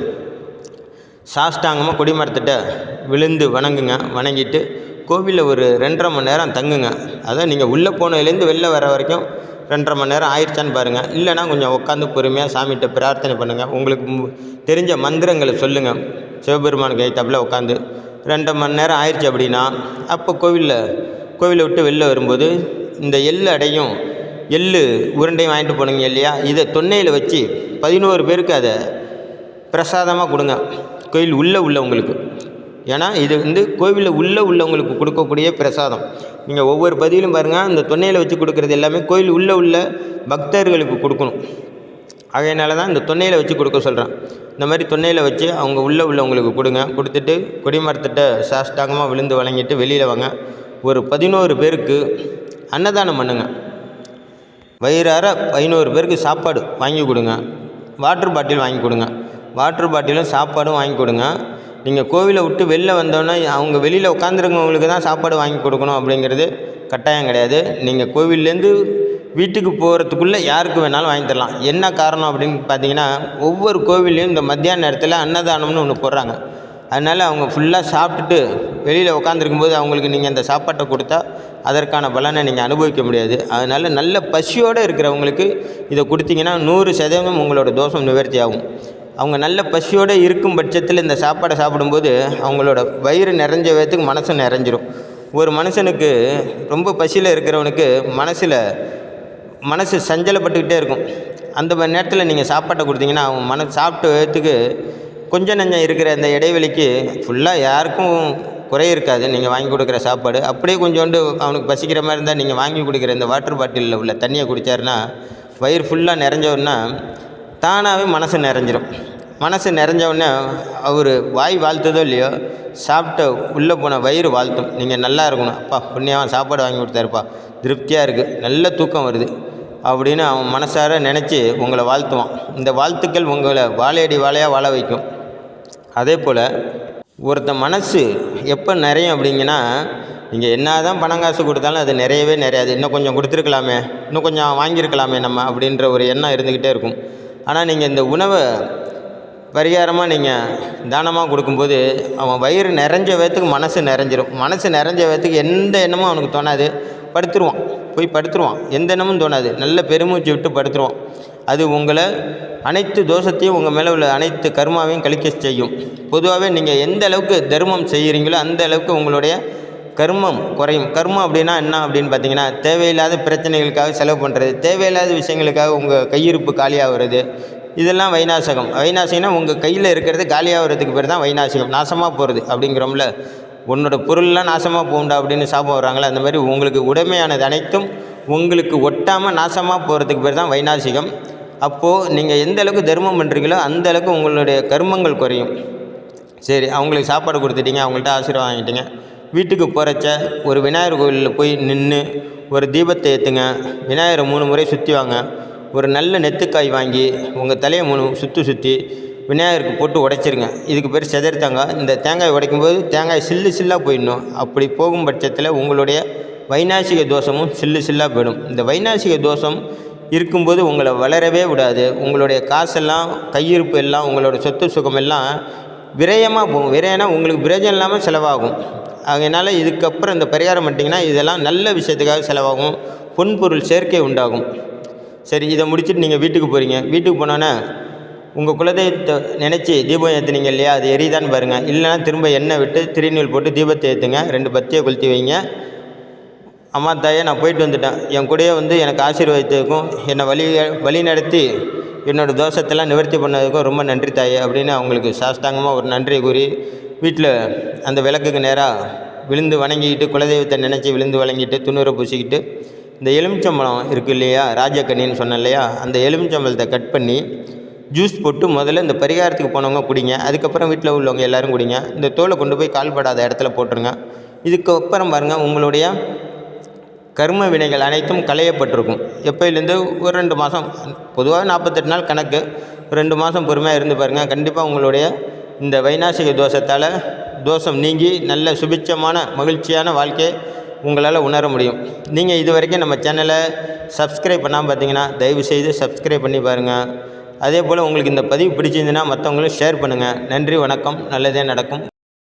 சாஷ்டாங்கமாக கொடிமரத்திட்ட விழுந்து வணங்கிட்டு கோவிலில் ஒரு 2.5 மணி நேரம் தங்குங்க. அதான் நீங்கள் உள்ளே போனதுலேருந்து வெளில வர வரைக்கும் 2.5 மணி நேரம் ஆயிடுச்சான்னு பாருங்கள். இல்லைனா கொஞ்சம் உட்காந்து பொறுமையாக சாமிகிட்ட பிரார்த்தனை பண்ணுங்கள். உங்களுக்கு தெரிஞ்ச மந்திரங்களை சொல்லுங்கள். சிவபெருமானுக்கு எய்த்தாப்பில் உட்காந்து 2.5 மணி நேரம் ஆயிடுச்சு அப்படின்னா அப்போ கோவிலை விட்டு வெளில வரும்போது இந்த எள்ளு உருண்டையும் வாங்கிட்டு போனீங்க இல்லையா, இதை தொன்னையில் வச்சு 11 பேருக்கு அதை பிரசாதமாக கொடுங்க, கோயில் உள்ளவங்களுக்கு. ஏன்னா இது கோவிலில் உள்ளவங்களுக்கு கொடுக்கக்கூடிய பிரசாதம். நீங்கள் ஒவ்வொரு பதிவிலும் பாருங்கள், இந்த தொன்னையில் வச்சு கொடுக்குறது எல்லாமே கோயில் உள்ள பக்தர்களுக்கு கொடுக்கணும். ஆகையினால தான் இந்த தொன்னையில் வச்சு கொடுக்க சொல்கிறேன். இந்த மாதிரி தொன்னையில் வச்சு அவங்க உள்ளவங்களுக்கு கொடுங்க. கொடுத்துட்டு கொடிமரத்திட்ட சாஷ்டாங்கமாக விழுந்து வணங்கிட்டு வெளியில் வாங்க. ஒரு 11 பேருக்கு அன்னதானம் பண்ணுங்க. வயிறார 11 பேருக்கு சாப்பாடு வாங்கி கொடுங்க. வாட்டர் பாட்டில் வாங்கி கொடுங்க. வாட்டர் பாட்டிலும் சாப்பாடும் வாங்கி கொடுங்க. நீங்கள் கோவிலை விட்டு வெளில வந்தோன்னே அவங்க வெளியில் உட்காந்துருக்கவங்களுக்கு தான் சாப்பாடு வாங்கி கொடுக்கணும் அப்படிங்கிறது கட்டாயம் கிடையாது. நீங்கள் கோவில்லேருந்து வீட்டுக்கு போகிறதுக்குள்ளே யாருக்கு வேணாலும் வாங்கி தரலாம். என்ன காரணம் அப்படின்னு பார்த்தீங்கன்னா, ஒவ்வொரு கோவில்லையும் இந்த மத்தியான நேரத்தில் அன்னதானம்னு ஒன்று போடுறாங்க. அதனால் அவங்க ஃபுல்லாக சாப்பிட்டுட்டு வெளியில் உட்காந்துருக்கும்போது அவங்களுக்கு நீங்கள் அந்த சாப்பாட்டை கொடுத்தா அதற்கான பலனை நீங்கள் அனுபவிக்க முடியாது. அதனால் நல்ல பசியோடு இருக்கிறவங்களுக்கு இதை கொடுத்தீங்கன்னா 100% உங்களோட தோஷம் நிவர்த்தி ஆகும். அவங்க நல்ல பசியோடு இருக்கும் பட்சத்தில் இந்த சாப்பாடை சாப்பிடும்போது அவங்களோட வயிறு நிறைஞ்ச வேத்துக்கு மனசு நிறைஞ்சிரும். ஒரு மனுஷனுக்கு ரொம்ப பசியில் இருக்கிறவனுக்கு மனசு சஞ்சலப்பட்டுக்கிட்டே இருக்கும். அந்த நேரத்தில் நீங்கள் சாப்பாட்டை கொடுத்தீங்கன்னா அவன் சாப்பிட்ட வேத்துக்கு கொஞ்சம் நஞ்சம் இருக்கிற அந்த இடைவெளிக்கு ஃபுல்லாக யாருக்கும் குறை இருக்காது. நீங்கள் வாங்கி கொடுக்குற சாப்பாடு அப்படியே கொஞ்சோண்டு அவனுக்கு பசிக்கிற மாதிரி இருந்தால் நீங்கள் வாங்கி கொடுக்குற இந்த வாட்டர் பாட்டிலில் உள்ள தண்ணியை குடித்தாருன்னா வயிறு ஃபுல்லாக நிறைஞ்சோன்னா தானாகவே மனசு நிறைஞ்சிரும். மனசு நிறைஞ்சவுடனே அவர் வாய் வாழ்த்ததோ இல்லையோ, சாப்பிட்ட உள்ளே போன வயிறு வாழ்த்தும். நீங்கள் நல்லா இருக்கணும், அப்பா புண்ணியமாக சாப்பாடு வாங்கி கொடுத்தாருப்பா, திருப்தியாக இருக்குது, நல்ல தூக்கம் வருது அப்படின்னு அவன் மனசார நினச்சி உங்களை வாழ்த்துவான். இந்த வாழ்த்துக்கள் உங்களை வாழையடி வாழையாக வாழ வைக்கும். அதே போல் ஒருத்த மனசு எப்போ நிறையும் அப்படிங்கன்னா, நீங்கள் என்ன தான் பணம் காசு கொடுத்தாலும் அது நிறையவே நிறையாது. இன்னும் கொஞ்சம் கொடுத்துருக்கலாமே, இன்னும் கொஞ்சம் வாங்கியிருக்கலாமே நம்ம அப்படின்ற ஒரு எண்ணம் இருந்துக்கிட்டே இருக்கும். ஆனால் நீங்கள் இந்த உணவை பரிகாரமாக நீங்கள் தானமாக கொடுக்கும்போது அவன் வயிறு நிறைஞ்ச வேத்துக்கு மனசு நிறைஞ்சிரும். மனசு நிறைஞ்ச வேத்துக்கு எந்த எண்ணமும் அவனுக்கு தோணாது, படுத்துருவான். எந்த எண்ணமும் தோணாது, நல்ல பெருமூச்சு விட்டு படுத்துருவான். அது உங்களை அனைத்து தோஷத்தையும் உங்கள் மேலே உள்ள அனைத்து கர்மாவையும் கழிக்க செய்யும். பொதுவாகவே நீங்கள் எந்த அளவுக்கு தர்மம் செய்கிறீங்களோ அந்த அளவுக்கு உங்களுடைய கர்மம் குறையும். கர்மம் அப்படின்னா என்ன அப்படின்னு பார்த்தீங்கன்னா, தேவையில்லாத பிரச்சனைகளுக்காக செலவு பண்ணுறது, தேவையில்லாத விஷயங்களுக்காக உங்கள் கையிருப்பு காலியாகிறது, இதெல்லாம் வைநாசகம். வைநாசிகம்னா உங்கள் கையில் இருக்கிறது காலியாகிறதுக்கு பேர் தான் வைநாசிகம். நாசமாக போகிறது அப்படிங்கிறோம்ல, உன்னோட பொருள்லாம் நாசமாக போகுண்டா அப்படின்னு சாபம் வர்றாங்களே, அந்த மாதிரி உங்களுக்கு உடைமையானது அனைத்தும் உங்களுக்கு ஒட்டாமல் நாசமாக போகிறதுக்கு பேர் தான் வைநாசிகம். அப்போது நீங்கள் எந்த அளவுக்கு தர்மம் பண்ணுறீங்களோ அந்த அளவுக்கு உங்களுடைய கர்மங்கள் குறையும். சரி, அவங்களுக்கு சாப்பாடு கொடுத்துட்டீங்க, அவங்கள்ட்ட ஆசீர்வாதம் வாங்கிட்டீங்க. வீட்டுக்கு போகிறச்ச ஒரு விநாயகர் கோவிலில் போய் நின்று ஒரு தீபத்தை ஏற்றுங்க. விநாயகரை 3 முறை சுற்றி வாங்க. ஒரு நல்ல நெத்துக்காய் வாங்கி உங்கள் தலையை 3 சுற்றி விநாயகருக்கு போட்டு உடைச்சிருங்க. இதுக்கு பேர் செதறி தேங்காய். இந்த தேங்காய் உடைக்கும்போது தேங்காய் சில்லாக போயிடணும். அப்படி போகும் பட்சத்தில் உங்களுடைய வைநாசிக தோஷமும் சில்லாக போயிடும். இந்த வைநாசிக தோஷம் இருக்கும்போது உங்களை வளரவே விடாது. உங்களுடைய காசெல்லாம், கையிருப்பு எல்லாம், உங்களோட சொத்து சுகம் எல்லாம் விரயமாக போகும். விரயம்னா உங்களுக்கு பிரயோஜனம் இல்லாமல் செலவாகும். அதனால் இதுக்கப்புறம் இந்த பரிகாரம் பண்ணிட்டீங்கன்னா இதெல்லாம் நல்ல விஷயத்துக்காக செலவாகும், பொன்பொருள் சேர்க்கை உண்டாகும். சரி, இதை முடிச்சுட்டு நீங்கள் வீட்டுக்கு போகிறீங்க. வீட்டுக்கு போனோன்னே உங்கள் குலதெய்வத்தை நினச்சி தீபம் ஏற்றுனீங்க இல்லையா, அது எரியுதான்னு பாருங்கள். இல்லைனா திரும்ப எண்ணெய் விட்டு திருநீல் போட்டு தீபத்தை ஏற்றுங்க. 2 பத்தியை கொளுத்தி வைங்க. அம்மா தாயே, நான் போயிட்டு வந்துட்டேன், என் கூடயே வந்து எனக்கு ஆசீர்வாதத்துக்கும் என்னை வழி நடத்தி என்னோடய தோஷத்தெல்லாம் நிவர்த்தி பண்ணதுக்கும் ரொம்ப நன்றி தாயே அப்படின்னு அவங்களுக்கு சாஷ்டாங்கமாக ஒரு நன்றியை கூறி வீட்டில் அந்த விளக்குக்கு நேராக விழுந்து வணங்கிக்கிட்டு குலதெய்வத்தை நினச்சி விழுந்து வணங்கிட்டு துணுரை பூசிக்கிட்டு இந்த எலுமிச்சம்பழம் இருக்குது இல்லையா, ராஜக்கண்ணின்னு சொன்னேன் இல்லையா, அந்த எலுமிச்சம்பழத்தை கட் பண்ணி ஜூஸ் போட்டு முதல்ல இந்த பரிகாரத்துக்கு போனவங்க குடிங்க. அதுக்கப்புறம் வீட்டில் உள்ளவங்க எல்லோரும் குடிங்க. இந்த தோலை கொண்டு போய் கால்படாத இடத்துல போட்டுருங்க. இதுக்கப்புறம் பாருங்கள், உங்களுடைய கர்ம வினைகள் அனைத்தும் களையப்பட்டிருக்கும். எப்போலேருந்து ஒரு 2 மாதம், பொதுவாக 48 நாள் கணக்கு, 2 மாதம் பொறுமையாக இருந்து பாருங்கள். கண்டிப்பாக உங்களுடைய இந்த வைநாசிக தோஷத்தால் தோஷம் நீங்கி நல்ல சுபிட்சமான மகிழ்ச்சியான வாழ்க்கையை உங்களால் உணர முடியும். நீங்கள் இது வரைக்கும் நம்ம சேனலை சப்ஸ்கிரைப் பண்ணாமல் பார்த்தீங்கன்னா தயவுசெய்து சப்ஸ்கிரைப் பண்ணி பாருங்கள். அதே போல் உங்களுக்கு இந்த பதிவு பிடிச்சிருந்துன்னா மற்றவங்களும் ஷேர் பண்ணுங்கள். நன்றி, வணக்கம். நல்லதே நடக்கும்.